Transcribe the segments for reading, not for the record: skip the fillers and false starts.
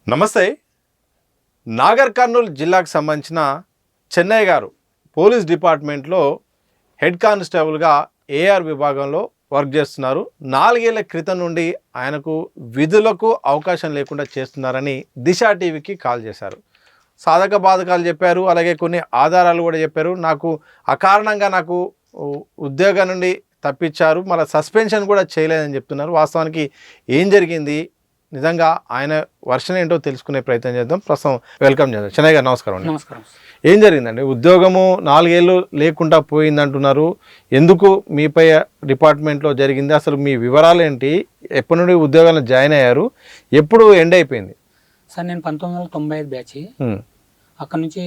నమస్తే. నాగర్ కర్నూలు జిల్లాకు సంబంధించిన చెన్నై గారు పోలీస్ డిపార్ట్మెంట్లో హెడ్ కానిస్టేబుల్గా ఏఆర్ విభాగంలో వర్క్ చేస్తున్నారు. 4 ఏళ్ల క్రితం నుండి ఆయనకు విధులకు అవకాశం లేకుండా చేస్తున్నారని దిశ టీవీకి కాల్ చేశారు. సాధక బాధకాలు చెప్పారు, అలాగే కొన్ని ఆధారాలు కూడా చెప్పారు. నాకు అకారణంగా నాకు ఉద్యోగం నుండి తప్పించారు, మళ్ళీ సస్పెన్షన్ కూడా చేయలేదని చెప్తున్నారు. వాస్తవానికి ఏం జరిగింది, నిజంగా ఆయన వర్షన్ ఏంటో తెలుసుకునే ప్రయత్నం చేద్దాం. ప్రస్తుతం వెల్కమ్ చేద్దాం. చెన్నై గారు నమస్కారం అండి. నమస్కారం. ఏం జరిగిందండి? ఉద్యోగము 4 ఏళ్ళు లేకుండా పోయిందంటున్నారు. ఎందుకు మీపై డిపార్ట్మెంట్లో జరిగింది? అసలు మీ వివరాలు ఏంటి? ఎప్పటి నుండి ఉద్యోగాల్లో జాయిన్ అయ్యారు? ఎప్పుడు ఎండ్ అయిపోయింది? సార్ నేను 1995 బ్యాచ్. అక్కడ నుంచి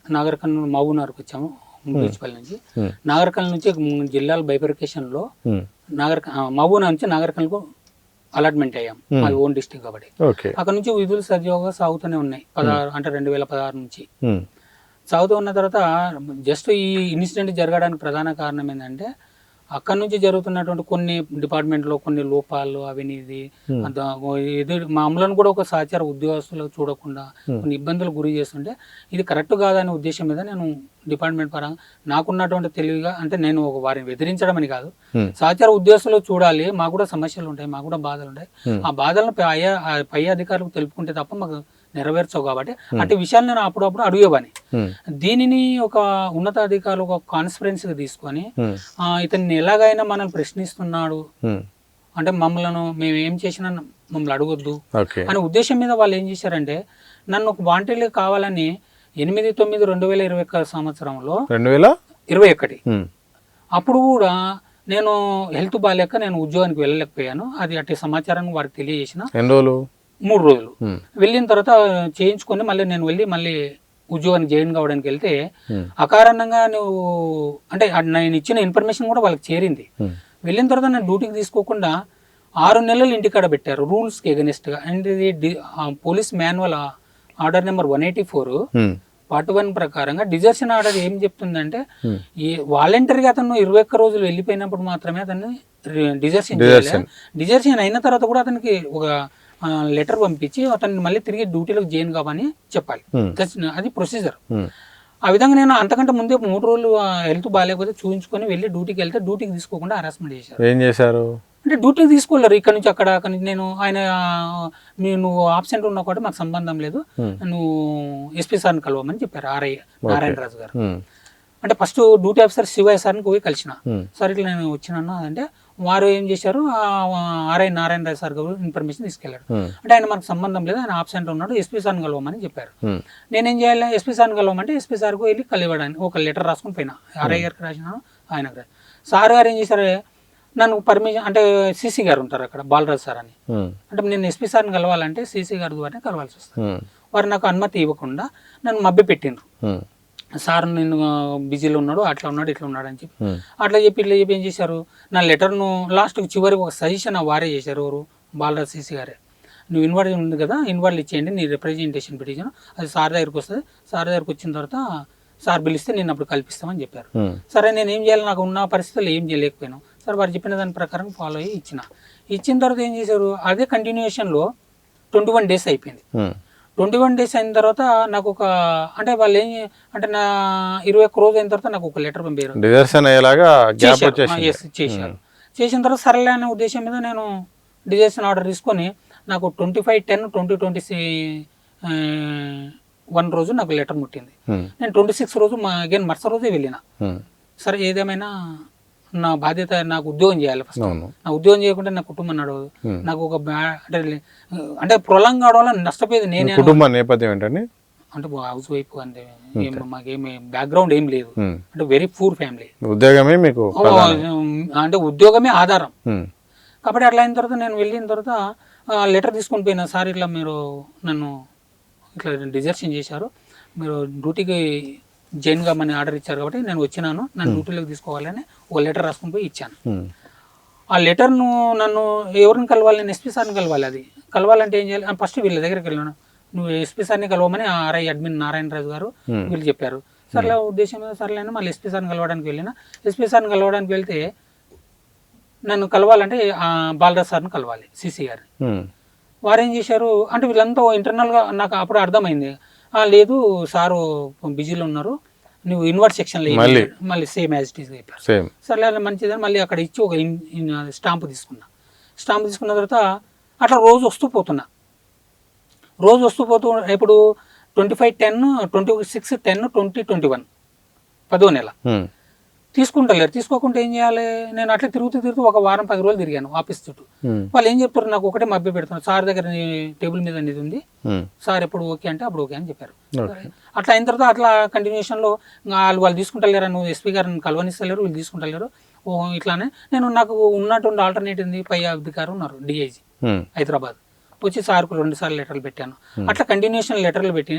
నాగర్ కర్నూలు మహబూబ్నగర్కి వచ్చాము. మున్సిపల్ నుంచి నాగర్ కర్నూలు నుంచి జిల్లాల బైఫర్కేషన్లో మహబూబ్నగర్ నుంచి నాగర్ కర్నూలుకు అలాట్మెంట్ అయ్యాం. మాది ఓన్ డిస్ట్రిక్ట్ కాబట్టి అక్కడ నుంచి విధులు సజీవంగా సాగుతూనే ఉన్నాయి. 2016 నుంచి సాగుతూ ఉన్న తర్వాత జస్ట్ ఈ ఇన్సిడెంట్ జరగడానికి ప్రధాన కారణం ఏంటంటే అక్కడ నుంచి జరుగుతున్నటువంటి కొన్ని డిపార్ట్మెంట్లో కొన్ని లోపాలు అవినీతి మామూలను కూడా ఒక సహచార ఉద్యోగస్తులకు చూడకుండా కొన్ని ఇబ్బందులు గురి చేస్తుంటే ఇది కరెక్ట్ కాదనే ఉద్దేశం మీద నేను డిపార్ట్మెంట్ పరంగా నాకున్నటువంటి తెలివిగా, అంటే నేను ఒక వారిని బెదిరించడం అని కాదు, సహచార ఉద్యోగస్తులు చూడాలి, మాకు కూడా సమస్యలు ఉంటాయి, మాకు కూడా బాధలు ఉంటాయి, ఆ బాధలను పై అధికారులకు తెలుపుకుంటే తప్ప మాకు నెరవేర్చవు కాబట్టి అటు విషయాలు నేను అప్పుడప్పుడు అడిగేవాని. దీనిని ఒక ఉన్నతాధికారులు ఒక కాన్స్పరెన్సీగా తీసుకొని ఇతన్ని ఎలాగైనా మనల్ని ప్రశ్నిస్తున్నాడు అంటే మమ్మల్ని మేము ఏం చేసినా మమ్మల్ని అడగొద్దు అనే ఉద్దేశం మీద వాళ్ళు ఏం చేశారంటే నన్ను ఒక వాంటెడ్గా కావాలని 8/9/2021 సంవత్సరంలో 2021 అప్పుడు కూడా నేను హెల్త్ బాగాలేక నేను ఉద్యోగానికి వెళ్ళలేకపోయాను. అది అట్టి సమాచారాన్ని వారికి తెలియజేసిన 3 రోజులు వెళ్ళిన తర్వాత చేయించుకొని మళ్ళీ నేను మళ్ళీ ఉద్యోగానికి జాయిన్ కావడానికి వెళ్తే అకారణంగా నువ్వు అంటే నేను ఇచ్చిన ఇన్ఫర్మేషన్ కూడా వాళ్ళకి చేరింది. వెళ్ళిన తర్వాత నేను డ్యూటీకి తీసుకోకుండా 6 నెలలు ఇంటికాడ పెట్టారు రూల్స్కి ఎగనెస్ట్గా. అండ్ ఇది police manual order number 184 part 1 ప్రకారంగా డిజర్షన్ ఆర్డర్ ఏం చెప్తుందంటే ఈ వాలంటరీగా అతను 21 రోజులు వెళ్ళిపోయినప్పుడు మాత్రమే అతన్ని డిజర్షన్ చేయాలి. డిజర్షన్ అయిన తర్వాత కూడా అతనికి ఒక లెటర్ పంపించి అతన్ని మళ్ళీ తిరిగి డ్యూటీలోకి జాయిన్ కావని చెప్పాలి. అది ప్రొసీజర్. ఆ విధంగా నేను అంతకంటే ముందే 3 రోజులు హెల్త్ బాగాలేకపోతే చూపించుకొని వెళ్ళి డ్యూటీకి వెళ్తే డ్యూటీకి తీసుకోకుండా హరాస్మెంట్ చేశారు. ఏం చేశారు అంటే డ్యూటీకి తీసుకోలేరు. ఇక్కడ నుంచి అక్కడ నుంచి నేను ఆయన నువ్వు ఆబ్సెంట్ ఉన్నా కూడా మాకు సంబంధం లేదు, నువ్వు ఎస్పీ సార్ని కలవమని చెప్పారు. నారాయణ రాజు గారు. అంటే ఫస్ట్ డ్యూటీ ఆఫీసర్ శివయ్య సార్ని పోయి కలిసిన. సార్ ఇట్లా నేను వచ్చినాను అంటే వారు ఏం చేశారు, నారాయణ రాజు సార్ గారు ఇన్ఫర్మేషన్ తీసుకెళ్లారు. అంటే ఆయన మనకు సంబంధం లేదు, ఆయన ఆబ్సెంట్ ఉన్నాడు, ఎస్పీ సార్ని కలవమని చెప్పారు. నేనేం చేయాలి, ఎస్పీ సార్ని కలవమంటే ఎస్పీ సార్కు వెళ్ళి కలివడానికి ఒక లెటర్ రాసుకుని పోయినా. ఆర్ఐ గారికి రాసినాను, ఆయనకు సార్ గారు ఏం చేశారు, నన్ను పర్మిషన్ అంటే సీసీ గారు ఉంటారు అక్కడ బాలరాజు సార్ అని. అంటే నేను ఎస్పీ సార్ని కలవాలంటే సీసీ గారి ద్వారా కలవాల్సి వస్తుంది. వారు నాకు అనుమతి ఇవ్వకుండా నన్ను మభ్య పెట్టిండ్రు. సార్ నేను బిజీలో ఉన్నాడు, అట్లా ఉన్నాడు, ఇట్లా ఉన్నాడు అని చెప్పి అట్లా చెప్పి ఇట్లా చెప్పి ఏం చేశారు, నా లెటర్ను లాస్ట్కి చివరికి ఒక సజెషన్ వారే చేశారు. ఎవరు, బాలరాజు సీసీ గారే. నువ్వు ఇన్వాయిడ్ ఉంది కదా, ఇన్వాయిడ్ ఇచ్చేయండి, నీ రిప్రజెంటేషన్ పిటిషన్ అది సార్ దగ్గరికి వస్తుంది, సార్ దగ్గరికి వచ్చిన తర్వాత సార్ పిలిస్తే నేను అప్పుడు కల్పిస్తామని చెప్పారు. సరే నేను ఏం చేయాలి, నాకు ఉన్న పరిస్థితుల్లో ఏం చేయలేకపోయాను. సార్ వారు చెప్పిన దాని ప్రకారం ఫాలో అయ్యి ఇచ్చిన తర్వాత ఏం చేశారు, అదే కంటిన్యూషన్లో 21 డేస్ అయిపోయింది. 21 డేస్ అయిన తర్వాత నాకు ఒక అంటే వాళ్ళు ఏం అంటే నా 21 రోజు అయిన తర్వాత నాకు ఒక లెటర్ పంపారు. చేశారు. చేసిన తర్వాత సరేలే అనే ఉద్దేశం మీద నేను డిజర్షన్ ఆర్డర్ తీసుకొని నాకు 25/10/2021 రోజు నాకు లెటర్ ముట్టింది. నేను 26 రోజు అగైన్ మరుసటి రోజే వెళ్ళిన. సరే ఏదేమైనా నా బాధ్యత, నాకు ఉద్యోగం చేయాలి ఫస్ట్. నా ఉద్యోగం చేయకుంటే నా కుటుంబం నడవదు. నాకు ఒక అంటే ప్రొలాంగ్ అవడం వల్ల నష్టపోయేది నేనే. కుటుంబ నేపథ్యం ఏంటండి? అంటే హౌస్ వైఫ్, అంటే మాకేమి బ్యాక్గ్రౌండ్ ఏం లేదు, అంటే వెరీ పూర్ ఫ్యామిలీ. ఉద్యోగమే మీకు అంటే ఉద్యోగమే ఆధారం. కాబట్టి అట్లా అయిన తర్వాత నేను వెళ్ళిన తర్వాత లెటర్ తీసుకొని పోయినా, సార్ ఇట్లా మీరు నన్ను ఇట్లా డిజర్షన్ చేశారు, మీరు డ్యూటీకి జాయిన్ కామని ఆర్డర్ ఇచ్చారు కాబట్టి నేను వచ్చినాను, నన్ను డ్యూటీలోకి తీసుకోవాలని ఒక లెటర్ రాసుకొని పోయి ఇచ్చాను. ఆ లెటర్ను నన్ను ఎవరిని కలవాలి, నేను ఎస్పీ సార్ని కలవాలి. అది కలవాలంటే ఏం చేయాలి, ఫస్ట్ వీళ్ళ దగ్గరికి వెళ్ళాను. నువ్వు ఎస్పీ సార్ని కలవమని ఆర్ఐ అడ్మిన్ నారాయణ రాజు గారు వీళ్ళు చెప్పారు. సర్లే ఉద్దేశం సర్లేని మళ్ళీ ఎస్పీ సార్ని కలవడానికి వెళ్ళిన. ఎస్పీ సార్ని కలవడానికి వెళ్తే నన్ను కలవాలంటే బాలరాజ్ సార్ని కలవాలి, సీసీ గారిని. వారు ఏం చేశారు అంటే వీళ్ళంతా ఇంటర్నల్గా నాకు అప్పుడు అర్థమైంది, లేదు సారు బిజీలో ఉన్నారు, నువ్వు ఇన్వర్ట్ సెక్షన్లో మళ్ళీ సేమ్ యాజ్ ఇట్ ఈస్ చెప్పారు. సరే అలా మంచిదని మళ్ళీ అక్కడ ఇచ్చి ఒక స్టాంపు తీసుకున్నా. స్టాంపు తీసుకున్న తర్వాత అట్లా రోజు వస్తూ పోతున్నా. ఇప్పుడు 25/10, 26/10, 2021 10వ నెల తీసుకుంటలేరు. తీసుకోకుండా ఏం చేయాలి, నేను అట్లా తిరుగుతూ ఒక వారం 10 రోజులు తిరిగాను ఆఫీస్ చుట్టూ. వాళ్ళు ఏం చెప్తారు, నాకు ఒకటే మభ్య పెడుతున్నారు, సార్ దగ్గర టేబుల్ మీద అనేది ఉంది, సార్ ఎప్పుడు ఓకే అంటే అప్పుడు ఓకే అని చెప్పారు. అట్లా అయిన తర్వాత అట్లా కంటిన్యూషన్లో వాళ్ళు తీసుకుంటలేరు, నువ్వు ఎస్పీ గారిని కలవనిస్తలేరు, వీళ్ళు తీసుకుంటలేరు. ఇట్లానే నాకు ఉన్నటువంటి ఆల్టర్నేటివ్ ఉంది, పై అధికారం ఉన్నారు డిఐజీ హైదరాబాద్, వచ్చి సార్కు 2 సార్లు లెటర్లు పెట్టాను. అట్లా కంటిన్యూషన్ లెటర్లు పెట్టి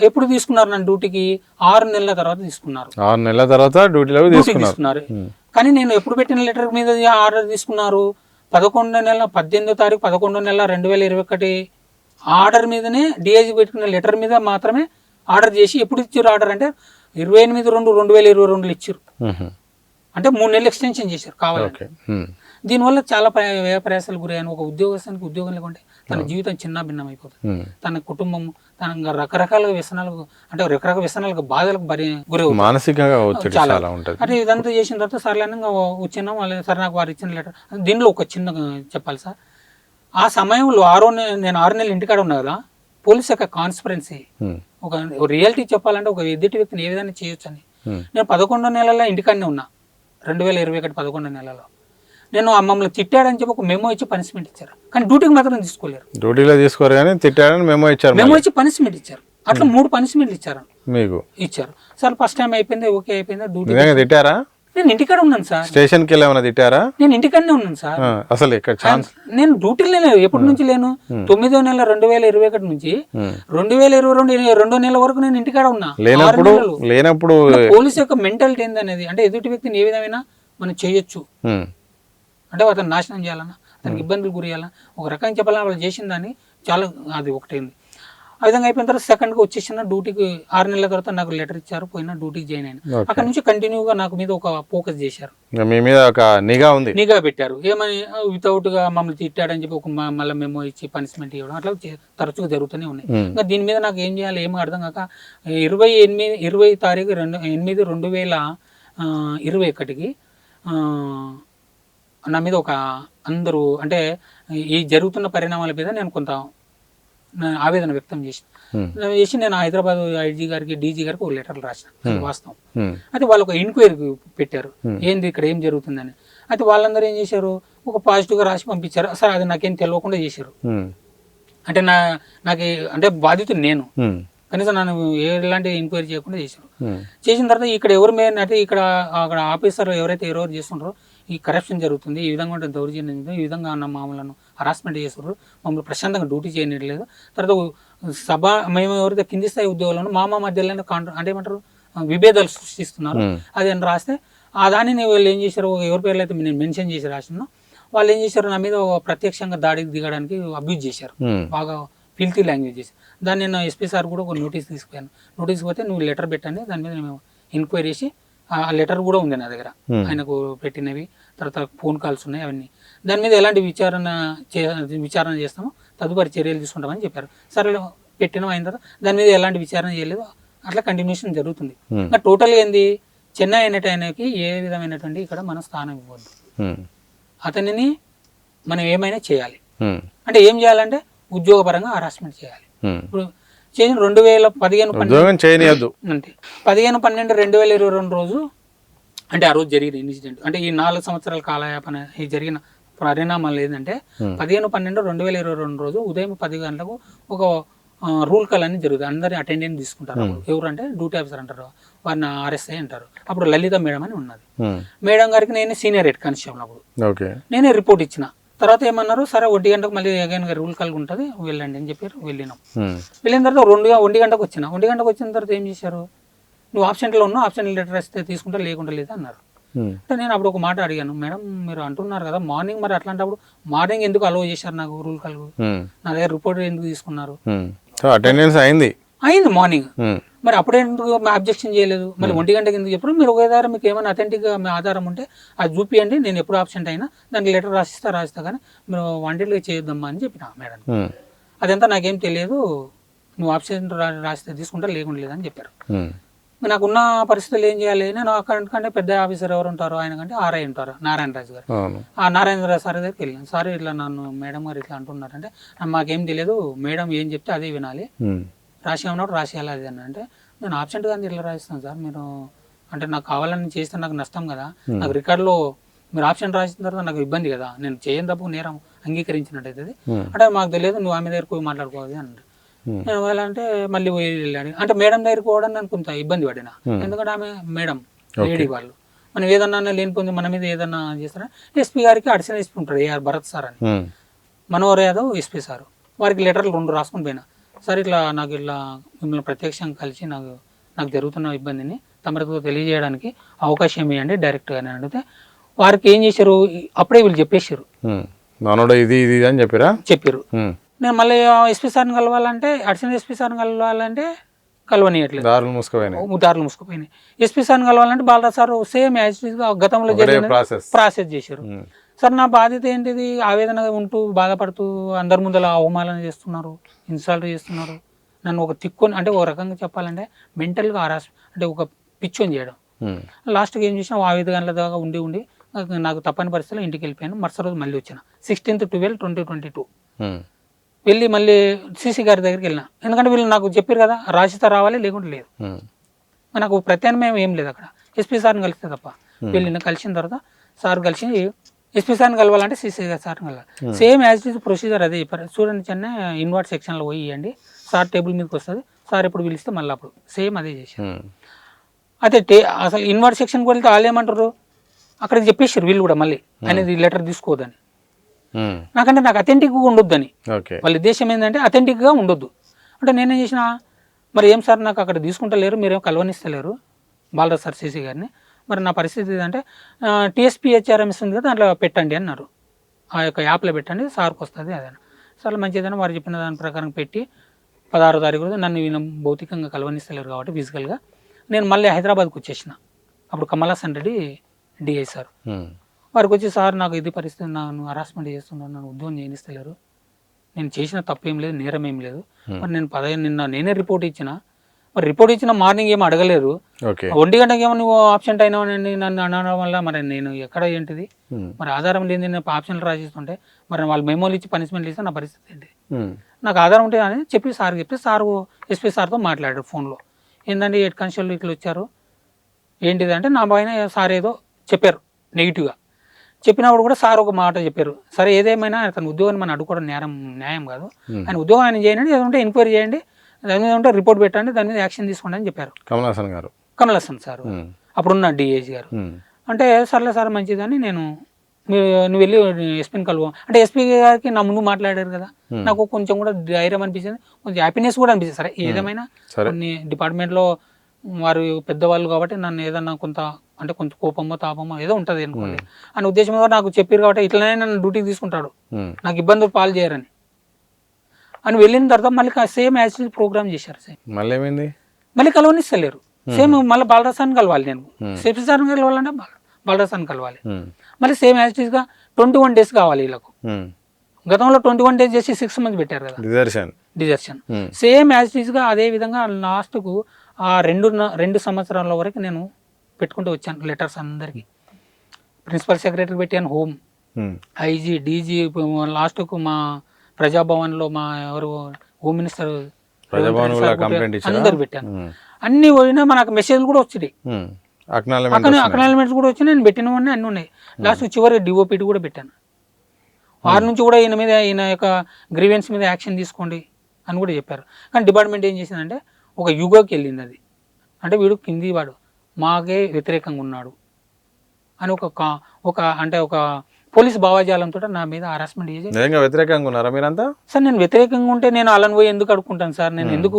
ఎప్పుడు తీసుకున్నారు నన్ను డ్యూటీకి, 6 నెలల తర్వాత తీసుకున్నారు. 6 నెలల తర్వాత డ్యూటీలో తీసుకున్నారు. కానీ నేను ఎప్పుడు పెట్టిన లెటర్ మీద ఆర్డర్ తీసుకున్నారు, 18వ నెల 18వ తారీఖు 11వ నెల 2021 ఆర్డర్ మీదనే, డిఐజీ పెట్టుకున్న లెటర్ మీద మాత్రమే ఆర్డర్ చేసి ఎప్పుడు ఇచ్చారు ఆర్డర్ అంటే 28/2/2022 ఇచ్చారు. అంటే 3 నెలలు ఎక్స్టెన్షన్ చేశారు కావాలంటే. దీనివల్ల చాలా వ్యయ ప్రయాసాలు గురయ్యాను. ఒక ఉద్యోగస్తునికి ఉద్యోగం లేకుంటే తన జీవితం చిన్న భిన్నం అయిపోతుంది. తన కుటుంబం తన రకరకాల వ్యసనాలకు, అంటే రకరకాల వ్యసనాలకు, బాధలకు గురవుతుంది, మానసికంగా చాలా ఉంటుంది. అంటే ఇదంతా చేసిన తర్వాత సర్లేనంగా వచ్చినాం. సరే నాకు వారు ఇచ్చిన లెటర్, దీనిలో ఒక చిన్న చెప్పాలి సార్, ఆ సమయంలో నేను 6 నెలలు ఇంటికాడ ఉన్నా కదా, పోలీస్ యొక్క కాన్స్పరెన్సీ, ఒక రియాలిటీ చెప్పాలంటే ఒక ఎదుటి వ్యక్తిని ఏ విధంగా చేయొచ్చు అని. నేను 11వ నెలలో ఇంటికాడనే ఉన్నా, 2021 11వ నెలలో. నేను మమ్మల్ని తిట్టాడని చెప్పి ఒక మెమో ఇచ్చి పనిష్మెంట్ ఇచ్చారు, కానీ డ్యూటీకి మాత్రం తీసుకోలేరు. డ్యూటీలో తీసుకోరు కానీ తిట్టాడని మెమో ఇచ్చారు, మెమో ఇచ్చి పనిష్మెంట్ ఇచ్చారు. అట్లా 3 పనిష్మెంట్లు ఇచ్చారు మీకు. ఇచ్చారు సార్, ఫస్ట్ టైం అయిపోయింది, ఓకే అయిపోయింది. డ్యూటీ తిట్టారా? నేను ఇంటికాడ ఉన్నాను సార్. స్టేషన్ కి ఏమైనా తిట్టారా? నేను ఇంటికాడనే ఉన్నాను సార్. అసలు నేను డ్యూటీలో ఎప్పటి నుంచి లేను, 9వ నెల 2021 నుంచి 2022 2వ నెల వరకు నేను ఇంటికాడ ఉన్నా. లేనప్పుడు పోలీస్ యొక్క మెంటాలిటీ ఏందనేది, అంటే ఎదుటి వ్యక్తిని ఏ విధమైన మనం చేయొచ్చు, అంటే అతను నాశనం చేయాలన్నా, అతనికి ఇబ్బందులు గురి చేయాలన్నా, ఒక రకంగా చెప్పాలన్నా వాళ్ళు చేసిన దాన్ని చాలా, అది ఒకటైంది. ఆ విధంగా అయిపోయిన తర్వాత సెకండ్గా వచ్చేసిన డ్యూటీకి 6 నెలల తర్వాత నాకు లెటర్ ఇచ్చారు, పోయినా డ్యూటీకి జాయిన్ అయినా. అక్కడ నుంచి కంటిన్యూగా నాకు మీద ఒక ఫోకస్ చేశారు, మీ మీద ఒక నిఘా పెట్టారు. ఏమని వితౌట్ గా మమ్మల్ని తిట్టాడని చెప్పి ఒక మళ్ళీ మెమో ఇచ్చి పనిష్మెంట్ ఇవ్వడం, అట్లా తరచుగా జరుగుతూనే ఉన్నాయి. ఇంకా దీని మీద నాకు ఏం చేయాలి ఏమో అర్థం కాక 20 తారీఖు 8/2021కి నా మీద ఒక అందరూ, అంటే ఈ జరుగుతున్న పరిణామాల మీద నేను కొంత ఆవేదన వ్యక్తం చేసి నేను హైదరాబాద్ ఐజీ గారికి, డీజీ గారికి ఒక లెటర్లు రాసిన, వాస్తవం. అయితే వాళ్ళు ఒక ఎంక్వైరీ పెట్టారు, ఏంది ఇక్కడ ఏం జరుగుతుందని. అయితే వాళ్ళందరూ ఏం చేశారు, ఒక పాజిటివ్గా రాసి పంపించారు. సరే అది నాకేం తెలియకుండా చేశారు, అంటే నాకు అంటే బాధితుడు నేను, కనీసం నన్ను ఎలాంటి ఎంక్వైరీ చేయకుండా చేశారు. చేసిన తర్వాత ఇక్కడ ఎవరు మెయిన్ అంటే అక్కడ ఆఫీసర్ ఎవరైతే ఎవరెవరు చేస్తుంటారో ఈ కరప్షన్ జరుగుతుంది, ఈ విధంగా ఉంటుంది, దౌర్జన్యం జరుగుతుంది, ఈ విధంగా మమ్మల్ని హరాస్మెంట్ చేస్తున్నారు, మమ్మల్ని ప్రశాంతంగా డ్యూటీ చేయట్లేదు. తర్వాత మేము ఎవరైతే కింది స్థాయి ఉద్యోగులను మా మధ్యలో అంటే ఏమంటారు విభేదాలు సృష్టిస్తున్నారు అది అని రాస్తే, ఆ దానిని వీళ్ళు ఏం చేశారు, ఎవరి పేర్లు అయితే నేను మెన్షన్ చేసి రాసినా వాళ్ళు ఏం చేశారు, నా మీద ప్రత్యక్షంగా దాడికి దిగడానికి అబ్యూజ్ చేశారు, బాగా ఫిల్తీ లాంగ్వేజ్ చేసి. దాన్ని నేను ఎస్పీ సార్ కూడా ఒక నోటీస్ తీసుకుపోయాను. నోటీస్ పోతే నువ్వు లెటర్ పెట్టండి, దాని మీద మేము ఎంక్వైరీ చేసి, ఆ లెటర్ కూడా ఉంది నా దగ్గర, ఆయనకు పెట్టినవి, తర్వాత ఫోన్ కాల్స్ ఉన్నాయి అవన్నీ. దాని మీద ఎలాంటి విచారణ చేస్తామో తదుపరి చర్యలు తీసుకుంటామని చెప్పారు. సరే పెట్టిన అయిన తర్వాత దాని మీద ఎలాంటి విచారణ చేయలేదు, అట్లా కంటిన్యూషన్ జరుగుతుంది. ఇంకా టోటల్గా ఏంది, చెన్నై అనేటాయనకి ఏ విధమైనటువంటి ఇక్కడ మనం స్థానం ఇవ్వద్దు, అతనిని మనం ఏమైనా చేయాలి. అంటే ఏం చేయాలంటే ఉద్యోగపరంగా హరాస్మెంట్ చేయాలి. ఇప్పుడు చేసిన 2015 అంటే 15/12/2022 రోజు, అంటే ఆ రోజు జరిగిన ఇన్సిడెంట్, అంటే ఈ 4 సంవత్సరాల కాలయాపన ఈ జరిగిన పరిణామాలు ఏంటంటే 15/12/2022 రోజు ఉదయం 10 గంటలకు ఒక రూల్ కాల్ అని జరుగుతుంది. అందరి అటెండెన్స్ తీసుకుంటారు. ఎవరు అంటే డ్యూటీ ఆఫీసర్ అంటారు, వారిని RSI అంటారు. అప్పుడు లలిత మేడం అని ఉన్నది. మేడం గారికి నేను సీనియర్ హెడ్ కానిస్టేబుల్, అప్పుడు నేనే రిపోర్ట్ ఇచ్చిన. తర్వాత ఏమన్నారు, సరే 1 గంటకు మళ్ళీ అగైన్ రూల్ కాల్ ఉంటుంది వెళ్ళండి అని చెప్పారు. వెళ్ళినాం. వెళ్ళిన తర్వాత 1 గంటకు వచ్చిన. 1 గంటకు వచ్చిన తర్వాత ఏం చేశారు, నువ్వు ఆబ్సెంట్లో ఉన్నావు, ఆబ్సెంట్ లెటర్ వస్తే తీసుకుంటా, లేకుండా లేదా అన్నారు. అంటే నేను అప్పుడు ఒక మాట అడిగాను, మేడం మీరు అంటున్నారు కదా మార్నింగ్, మరి అట్లాంటప్పుడు మార్నింగ్ ఎందుకు అలౌ చేశారు నాకు రూల్ కాల్, నా దగ్గర రిపోర్ట్ ఎందుకు తీసుకున్నారు? అటెండెన్స్ అయింది మార్నింగ్. మరి అప్పుడే ఎందుకు అబ్జెక్షన్ చేయలేదు? మళ్ళీ 1 గంటకి ఎందుకు చెప్పారు? మీరు ఒకసారి మీకు ఏమైనా అథెంటిక్గా మీ ఆధారం ఉంటే అది చూపియండి, నేను ఎప్పుడు ఆబ్సెంట్ అయినా దానికి లెటర్ రాసిస్తా కానీ మీరు వాంటెడ్గా చేయొద్దమ్మా అని చెప్పిన మేడం. అదంతా నాకేం తెలియదు, నువ్వు ఆబ్సెంట్ రాస్తే తీసుకుంటా, లేకుండా లేదని చెప్పారు. నాకున్న పరిస్థితులు ఏం చేయాలి? నేను అక్కడికంటే పెద్ద ఆఫీసర్ ఎవరు ఉంటారో ఆయన కంటే ఆర్ఐ ఉంటారు, నారాయణ రాజు గారు. ఆ నారాయణ రాజు సార్ దగ్గరికి వెళ్ళాను. సార్ ఇట్లా నన్ను మేడం గారు ఇట్లా అంటున్నారంటే, మాకేం తెలియదు, మేడం ఏం చెప్తే అదే వినాలి, రాసి ఉన్నప్పుడు రాసేయాలి అది అని. అంటే నేను ఆబ్సెంట్ కానీ ఇట్లా రాసిస్తాను సార్, మీరు అంటే నాకు కావాలని చేస్తే నాకు నష్టం కదా, నాకు రికార్డులో మీరు ఆబ్సెంట్ రాసిన తర్వాత నాకు ఇబ్బంది కదా, నేను చేయని తప్పు నేరం అంగీకరించినట్టు అవుతుంది అంటే మాకు తెలియదు, నువ్వు ఆమె దగ్గరకు పోయి మాట్లాడుకోవాలి అన్నాడు. నేను వెళ్ళాలంటే మళ్ళీ పోయి వెళ్ళాను. అంటే మేడం దగ్గరికి పోవడానికి నేను కొంత ఇబ్బంది పడిన, ఎందుకంటే ఆమె మేడం లేడీ వాళ్ళు, మనం ఏదన్నా లేనిపోయింది మన మీద ఏదన్నా చేస్తారా. ఎస్పీ గారికి అడిషనల్ ఎస్పీ ఉంటాడు ఏఆర్ భరత్ సార్ అని, మనోహర్ యాదవ్ ఎస్పీ సార్, వారికి లెటర్లు 2 రాసుకుని పోయినా. సార్ ఇట్లా నాకు ఇట్లా మిమ్మల్ని ప్రత్యక్షంగా కలిసి నాకు జరుగుతున్న ఇబ్బందిని తమకు తెలియజేయడానికి అవకాశం ఇవ్వండి డైరెక్ట్గా అని అడిగితే, వారికి ఏం చేశారు, అప్పుడే వీళ్ళు చెప్పేశారు ఇది అని చెప్పారు. నేను మళ్ళీ ఎస్పీ సార్ని కలవాలంటే, అడిషనల్ ఎస్పీ సార్ని కలవాలంటే కలవనియట్లేదు, దారులు మూసుకుపోయినాయి. ఎస్పీ సార్ని కలవాలంటే బాలరాజ్ సార్ సేమ్ యాజిటీస్గా గతంలో జరిగిన ప్రాసెస్ చేశారు. సార్ నా బాధ్యత ఏంటిది, ఆవేదన ఉంటూ బాధపడుతూ అందరి ముందర అవమానం చేస్తున్నారు, ఇన్సల్ట్ చేస్తున్నారు, నన్ను ఒక తిక్కుని అంటే ఒక రకంగా చెప్పాలంటే మెంటల్గా అంటే ఒక పిచ్చోని చేయడం. లాస్ట్కి ఏం చేసినా 5 గంటల దాకా ఉండి నాకు తప్పని పరిస్థితిలో ఇంటికి వెళ్ళిపోయాను. మరుసటి రోజు మళ్ళీ వచ్చిన 16/12/2022 వెళ్ళి మళ్ళీ సీసీ గారి దగ్గరికి వెళ్ళిన, ఎందుకంటే వీళ్ళు నాకు చెప్పారు కదా రాసిస్తా రావాలి, లేకుంటే లేదు, నాకు ప్రత్యామ్నాయం ఏం లేదు అక్కడ, ఎస్పీ సార్ని కలిస్తే తప్ప. వెళ్ళిన కలిసిన తర్వాత సార్ కలిసి ఎస్పీ సార్ని కలవాలంటే సీసీ సార్ని కలవాలి, సేమ్ యాజ్ ఇట్ ప్రొసీజర్ అదే చెప్పారు. చూడండి చెన్నై ఇన్వర్ట్ సెక్షన్లో పోయి ఇవ్వండి, సార్ టేబుల్ మీదకి వస్తుంది, సార్ ఎప్పుడు పిలిస్తే మళ్ళీ అప్పుడు సేమ్ అదే చేశారు. అయితే అసలు ఇన్వర్ట్ సెక్షన్కి వెళ్తే వాళ్ళు ఏమంటారు, అక్కడికి చెప్పేసారు వీళ్ళు కూడా మళ్ళీ అనేది లెటర్ తీసుకోవద్దని. నాకు అథెంటిక్గా ఉండొద్దని, వాళ్ళ ఉద్దేశం ఏంటంటే అథెంటిక్గా ఉండొద్దు. అంటే నేనేం చేసిన, మరి ఏం సార్ నాకు అక్కడ తీసుకుంటలేరు, మీరేం కలవనిస్తలేరు బాలరాజ్ సార్ సీసీ గారిని, మరి నా పరిస్థితి ఏంటంటే TSPHRMS ఉంది కదా దాంట్లో పెట్టండి అన్నారు, ఆ యొక్క యాప్లో పెట్టండి సార్కి వస్తుంది అదే. సార్ మంచిదని వారు చెప్పిన దాని ప్రకారం పెట్టి 16వ తారీఖు రోజు నన్ను భౌతికంగా కలవనిస్తలేరు కాబట్టి ఫిజికల్గా నేను మళ్ళీ హైదరాబాద్కి వచ్చేసిన. అప్పుడు కమల్ హాసన్ రెడ్డి డిఐ సార్ వారికి వచ్చి, సార్ నాకు ఇది పరిస్థితి, నన్ను హరాస్మెంట్ చేస్తున్నాను, నన్ను ఉద్యోగం చేయనిస్తలేరు, నేను చేసిన తప్పు ఏం లేదు, నేరం ఏం లేదు, మరి నేను నిన్న నేనే రిపోర్ట్ ఇచ్చిన, మరి రిపోర్ట్ ఇచ్చిన మార్నింగ్ ఏమో అడగలేదు, 1 గంటకి ఏమో నువ్వు ఆబ్సెంట్ అయినావని నన్ను అనడం వల్ల మరి నేను ఎక్కడ ఏంటిది, మరి ఆధారం లేని నేను ఆప్షన్లు రాసిస్తుంటే మరి వాళ్ళు మెమోలు ఇచ్చి పనిష్మెంట్లు ఇస్తే నా పరిస్థితి ఏంటి, నాకు ఆధారం ఉంటే అని చెప్పి సార్ చెప్తే సార్ ఎస్పీ సార్తో మాట్లాడారు ఫోన్లో, ఏంటంటే హెడ్ కానిస్టేబుల్ ఇట్లా వచ్చారు ఏంటిది అంటే నా పైన సార్ ఏదో చెప్పారు నెగిటివ్గా. చెప్పినప్పుడు కూడా సార్ ఒక మాట చెప్పారు, సరే ఏదేమైనా తన ఉద్యోగాన్ని మనం అడ్డుకోవడం న్యాయం కాదు, ఆయన ఉద్యోగం ఆయన చేయండి, ఏదంటే ఎంక్వైరీ చేయండి, దాని మీద ఉంటే రిపోర్ట్ పెట్టండి, దాని మీద యాక్షన్ తీసుకోండి అని చెప్పారు కమల్ హాసన్ సార్ అప్పుడున్న డిఐజీ గారు. అంటే సర్లే సార్ మంచిదని నువ్వు వెళ్ళి ఎస్పీని కలువు అంటే ఎస్పీ గారికి నా ముందు మాట్లాడారు కదా, నాకు కొంచెం కూడా ధైర్యం అనిపించింది, కొంచెం హ్యాపీనెస్ కూడా అనిపించింది. సరే ఏదేమైనా కొన్ని డిపార్ట్మెంట్లో వారు పెద్దవాళ్ళు కాబట్టి నన్ను ఏదన్నా కొంచెం కోపమో తాపమో ఏదో ఉంటుంది అనుకోండి అని ఉద్దేశం నాకు చెప్పారు కాబట్టి ఇట్లనే నన్ను డ్యూటీకి తీసుకుంటాడు, నాకు ఇబ్బందులు పాలు చేయరని అని వెళ్ళిన తర్వాత మళ్ళీ సేమ్ యాజ్ ప్రోగ్రామ్ చేశారు. మళ్ళీ కలవనిస్తలేరు, సేమ్ మళ్ళీ బాలరాజ్ సార్ని కలవాలి, నేను ఎస్పీ సార్ని కలవాలంటే బాలరాజ్ సార్ని కలవాలి, మళ్ళీ సేమ్ యాజ్ గా 21 days కావాలి వీళ్ళకు. గతంలో 21 days చేసి 6 months పెట్టారు కదా డిజర్షన్, సేమ్ యాజ్ గా అదే విధంగా లాస్ట్కు ఆ 2 సంవత్సరాల వరకు నేను పెట్టుకుంటూ వచ్చాను లెటర్స్ అందరికి, ప్రిన్సిపల్ సెక్రటరీ పెట్టాను, హోమ్ ఐజీ డీజీ, లాస్ట్కు మా ప్రజాభవన్లో మా ఎవరు హోమ్ మినిస్టర్ అందరు పెట్టాను. అన్ని పోయినా మనకు మెసేజ్లు కూడా వచ్చినాయి, అక్నాలజ్మెంట్స్ కూడా వచ్చి నేను పెట్టినవన్నీ అన్నీ ఉన్నాయి. లాస్ట్ చివరి డిఓపిటి కూడా పెట్టాను, వారి నుంచి కూడా ఈయన యొక్క గ్రీవెన్స్ మీద యాక్షన్ తీసుకోండి అని కూడా చెప్పారు. కానీ డిపార్ట్మెంట్ ఏం చేసిందంటే ఒక యుగకి వెళ్ళింది అది, అంటే వీడు కింది వాడు మాకే వ్యతిరేకంగా ఉన్నాడు అని ఒక పోలీస్ భావజాలంతో నా మీద హరాస్మెంట్ చేసి వ్యతిరేకంగా ఉన్నారా మీరంతా? సార్ నేను వ్యతిరేకంగా ఉంటే నేను అలాని పోయి ఎందుకు అడుక్కుంటాను సార్, నేను ఎందుకు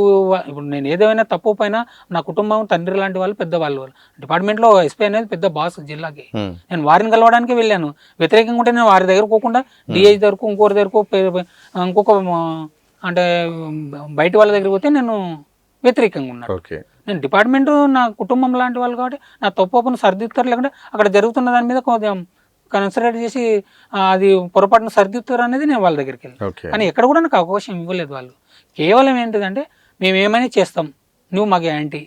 ఇప్పుడు నేను ఏదైనా తప్పు పైన నా కుటుంబం తండ్రి లాంటి వాళ్ళు పెద్దవాళ్ళు, డిపార్ట్మెంట్లో ఎస్పీ అనేది పెద్ద బాస్ జిల్లాకి, నేను వారిని కలవడానికి వెళ్ళాను, వ్యతిరేకంగా ఉంటే నేను వారి దగ్గర పోకుండా డిఐజీ దగ్గరకు ఇంకోరి దగ్గరకు ఇంకొక అంటే బయట వాళ్ళ దగ్గర పోతే నేను వ్యతిరేకంగా ఉన్నాను. నేను డిపార్ట్మెంట్ నా కుటుంబం లాంటి వాళ్ళు కాబట్టి నా తప్పును సరిదిద్దుతారు, లేకుంటే అక్కడ జరుగుతున్న దాని మీద కొంచెం కన్సిడర్ చేసి అది పొరపాటున సరిదిద్దుతారు అనేది నేను వాళ్ళ దగ్గరికి వెళ్ళాను. ఓకే. కానీ ఎక్కడ కూడా నాకు అవకాశం ఇవ్వలేదు వాళ్ళు. కేవలం ఏంటిదంటే మేము ఏమైనా చేస్తాం, నువ్వు మాకు యాంటీ.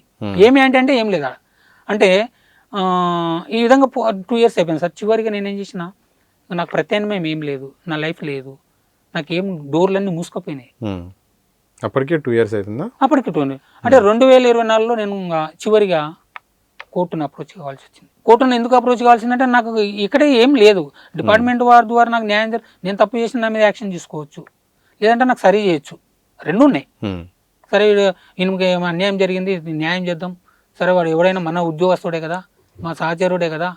ఏమి యాంటీ అంటే ఏం లేదా అంటే ఈ విధంగా 2 years అయిపోయింది సార్. చివరిగా నేనేం చేసిన, నాకు ప్రత్యామ్నాయం ఏం లేదు, నా లైఫ్ లేదు, నాకేం డోర్లన్నీ మూసుకుపోయినాయి. అప్పటికే 2 years అవుతుందా? అప్పటికి అంటే 2024లో నేను చివరిగా కోర్టును అప్రోచ్ కావాల్సి వచ్చింది. కోర్టును ఎందుకు అప్రోచ్ కావాల్సిందంటే నాకు ఇక్కడే ఏం లేదు, డిపార్ట్మెంట్ వారి ద్వారా నాకు న్యాయం నేను తప్పు చేసిన నా మీద యాక్షన్ తీసుకోవచ్చు, లేదంటే నాకు సరి చేయొచ్చు, రెండు ఉన్నాయి. సరే ఈయనకి అన్యాయం జరిగింది, న్యాయం చేద్దాం, సరే వాడు ఎవడైనా మన ఉద్యోగస్తుడే కదా, మా సహచరుడే కదా,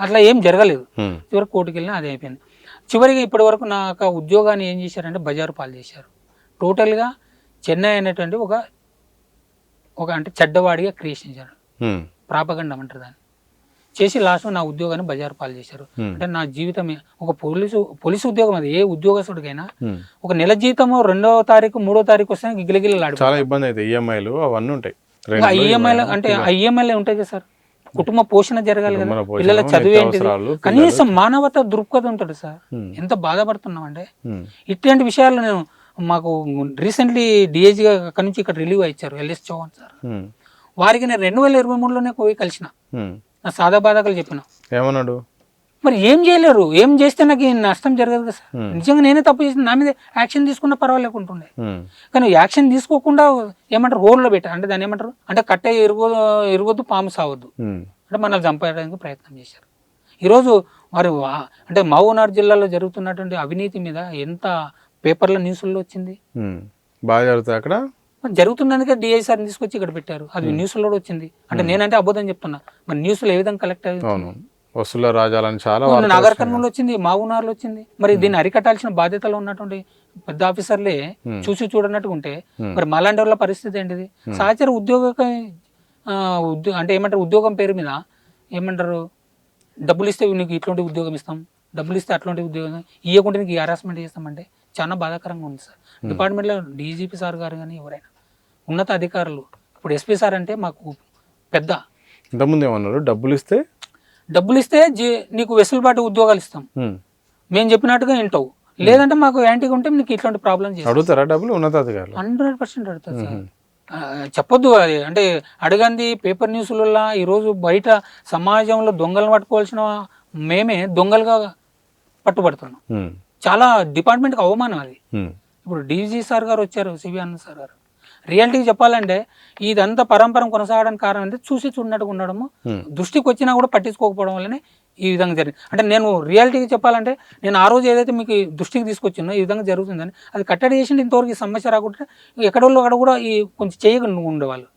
అట్లా ఏం జరగలేదు. చివరికి కోర్టుకి వెళ్ళినా అదే అయిపోయింది. చివరికి ఇప్పటి వరకు నాకు ఉద్యోగాన్ని ఏం చేశారంటే బజారు పాలు చేశారు. టోటల్గా చెన్నై అనేటువంటి ఒక అంటే చెడ్డవాడిగా క్రియేషన్ చేశారు, ప్రాపగండం అంటారు దాన్ని, చేసి లాస్ట్ నా ఉద్యోగాన్ని బజారు పాలు చేశారు. అంటే నా జీవితమే ఒక పోలీసు ఉద్యోగం, అది ఏ ఉద్యోగస్తుడికైనా ఒక నెల జీతము 2వ తారీఖు 3వ తారీఖు వస్తే గిలగిలలాడు, చాలా ఇబ్బంది అయితే ఈఎంఐలు అవన్నీ ఉంటాయి. ఈఎంఐలు అంటే ఆ ఈఎంఐలే ఉంటాయి కదా సార్, కుటుంబ పోషణ జరగాలి కదా, పిల్లల చదువు ఏంటిది, కనీసం మానవత దృక్పథం ఉంటుంది సార్. ఎంత బాధపడుతున్నాం అంటే ఇట్లాంటి విషయాలు నేను మాకు రీసెంట్లీ డిఐజీగా అక్కడి నుంచి ఇక్కడ రిలీవ్ అయ్యారు ఎల్ఎస్ చౌహాన్ సార్. వారికి నేను 2023లోనే పోయి కలిసిన, నా సాదా బాధకలు చెప్పిన. ఏమన్నాడు మరి ఏం చేయలేరు, ఏం చేస్తే నాకు నష్టం జరగదు కదా సార్. నిజంగా నేనే తప్పు చేసిన, నా మీద యాక్షన్ తీసుకున్నా పర్వాలేకుంటుండే, కానీ యాక్షన్ తీసుకోకుండా ఏమంటారు హోల్లో పెట్టారు, అంటే దాన్ని ఏమంటారు అంటే కట్టే ఎరగొద్దు పాము సావద్దు అంటే మనల్ని చంపేయడానికి ప్రయత్నం చేశారు. ఈరోజు వారు అంటే మహబూబ్నగర్ జిల్లాలో జరుగుతున్నటువంటి అవినీతి మీద ఎంత పేపర్ల న్యూస్లో వచ్చింది, బాగా జరుగుతుంది అక్కడ జరుగుతున్నందుకే డిఐ సార్ని తీసుకొచ్చి ఇక్కడ పెట్టారు, అది న్యూస్లో కూడా వచ్చింది. అంటే నేనంటే అబద్ధం చెప్తున్నా, మరి న్యూస్లో ఏ విధంగా కలెక్ట్ అయ్యింది, వసూల రాజాలని చాలా నాగర్ కర్నూలు వచ్చింది, మహబూబ్నగర్లో వచ్చింది. మరి దీన్ని అరికట్టాల్సిన బాధ్యతలో ఉన్నటువంటి పెద్ద ఆఫీసర్లే చూసి చూడనట్టుగా ఉంటే మరి మాలాంటి వాళ్ళ పరిస్థితి ఏంటిది? సహచర అంటే ఏమంటారు ఉద్యోగం పేరు మీద ఏమంటారు డబ్బులు ఇస్తే నీకు ఇట్లాంటి ఉద్యోగం ఇస్తాం, డబ్బులు ఇస్తే అట్లాంటి ఉద్యోగం ఇవ్వకుంటే నీకు హరాస్మెంట్ చేస్తామంటే చాలా బాధాకరంగా ఉంది సార్. డిపార్ట్మెంట్లో డీజీపీ సార్ గారు కానీ ఎవరైనా ఉన్నత అధికారులు, ఇప్పుడు ఎస్పీ సార్ అంటే మాకు పెద్ద, ఇంతకుముందు ఏమన్నారు డబ్బులు ఇస్తే నీకు వెసులుబాటు ఉద్యోగాలు ఇస్తాం, మేము చెప్పినట్టుగా వింటావు, లేదంటే మాకు యాంటీగా ఉంటే నీకు ఇట్లాంటి ప్రాబ్లం అడుగుతారా డబ్బులు ఉన్నతాధికారులు? 100% అడుగుతారు సార్. చెప్పొద్దు అది, అంటే అడగంది పేపర్ న్యూస్లలో. ఈరోజు బయట సమాజంలో దొంగలను పట్టుకోవాల్సిన మేమే దొంగలుగా పట్టుబడుతున్నాం. చాలా డిపార్ట్మెంట్కి అవమానం అది. ఇప్పుడు డీజీ సార్ గారు వచ్చారు, సివి ఆనంద్ సార్ గారు, రియాలిటీకి చెప్పాలంటే ఇదంతా పరంపరం కొనసాగడానికి కారణం అంటే చూసి చూడనట్టుగా ఉండడము, దృష్టికి వచ్చినా కూడా పట్టించుకోకపోవడం వల్లనే ఈ విధంగా జరిగింది. అంటే నేను రియాలిటీకి చెప్పాలంటే నేను ఆ రోజు ఏదైతే మీకు దృష్టికి తీసుకొచ్చినో ఈ విధంగా జరుగుతుందని, అది కట్టడి చేసి ఇంతవరకు సమస్య రాకుండా ఎక్కడోళ్ళు అక్కడ కూడా ఈ కొంచెం చేయకుండా ఉండేవాళ్ళు.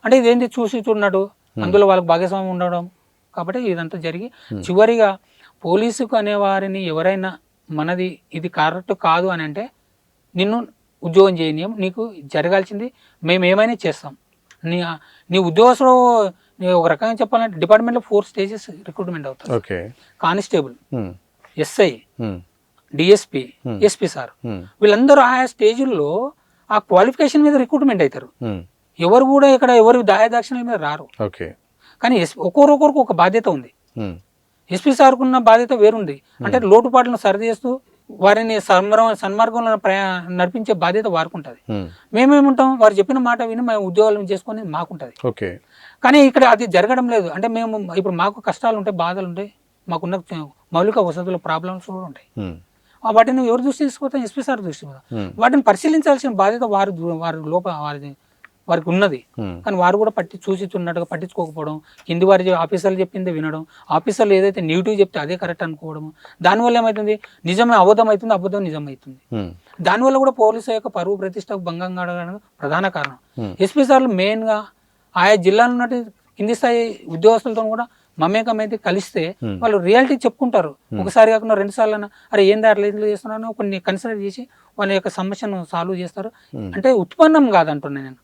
అంటే ఇదేంటి చూసి చూడనట్టు అందులో వాళ్ళకి భాగస్వామ్యం ఉండడం కాబట్టి ఇదంతా జరిగి చివరిగా పోలీసుకు అనేవారిని ఎవరైనా మనది ఇది కరెక్ట్ కాదు అని అంటే నిన్ను ఉద్యోగం చేయనీయం, నీకు జరగాల్సింది మేము ఏమైనా చేస్తాం. నీ ఉద్యోగస్తుడు ఒక రకంగా చెప్పాలంటే డిపార్ట్మెంట్లో 4 stages రిక్రూట్మెంట్ అవుతారు. Constable, SI, DSP, SP sir, వీళ్ళందరూ ఆయా స్టేజుల్లో ఆ క్వాలిఫికేషన్ మీద రిక్రూట్మెంట్ అవుతారు. ఎవరు కూడా ఇక్కడ ఎవరు దాయదాక్షిణ్యాల మీద రారు. కానీ ఒక్కొక్కరికి ఒక బాధ్యత ఉంది. ఎస్పీ సార్కు ఉన్న బాధ్యత వేరుంది, అంటే లోటుపాట్లను సరిచేస్తూ వారిని సన్మార్గంలో నడిపించే బాధ్యత వారికి ఉంటుంది. మేమేముంటాం, వారు చెప్పిన మాట విని మేము ఉద్యోగాలు చేసుకొని మాకుంటుంది. కానీ ఇక్కడ అది జరగడం లేదు. అంటే మేము ఇప్పుడు మాకు కష్టాలు ఉంటాయి, బాధలు ఉంటాయి, మాకున్న మౌలిక వసతుల ప్రాబ్లమ్స్ కూడా ఉంటాయి. వాటిని ఎవరు దృష్టి తీసుకుపోతాం? ఎస్పీ సార్ దృష్టి పోతాం. వాటిని పరిశీలించాల్సిన బాధ్యత వారికి ఉన్నది. కానీ వారు కూడా చూసి చూన్నట్టుగా పట్టించుకోకపోవడం, కింది వారి ఆఫీసర్లు చెప్పింది వినడం, ఆఫీసర్లు ఏదైతే నెగిటివ్ చెప్తే అదే కరెక్ట్ అనుకోవడం, దానివల్ల ఏమవుతుంది నిజమే అబద్ధం అవుతుంది, అబద్ధం నిజం అవుతుంది. దానివల్ల కూడా పోలీసు యొక్క పరువు ప్రతిష్టకు భంగం కలగడానికి ప్రధాన కారణం. ఎస్పీ సార్లు మెయిన్గా ఆయా జిల్లాలో ఉన్నట్టు కింది స్థాయి ఉద్యోగస్తులతో కూడా మమేకమైతే కలిస్తే వాళ్ళు రియాలిటీ చెప్పుకుంటారు. ఒకసారి కాకుండా 2 సార్లు అరే ఏంది అట్లా ఇట్లా చేస్తున్నాను కొన్ని కన్సిడర్ చేసి వాళ్ళ యొక్క సమస్యను సాల్వ్ చేస్తారు. అంటే ఉత్పన్నం కాదంటున్నా నేను,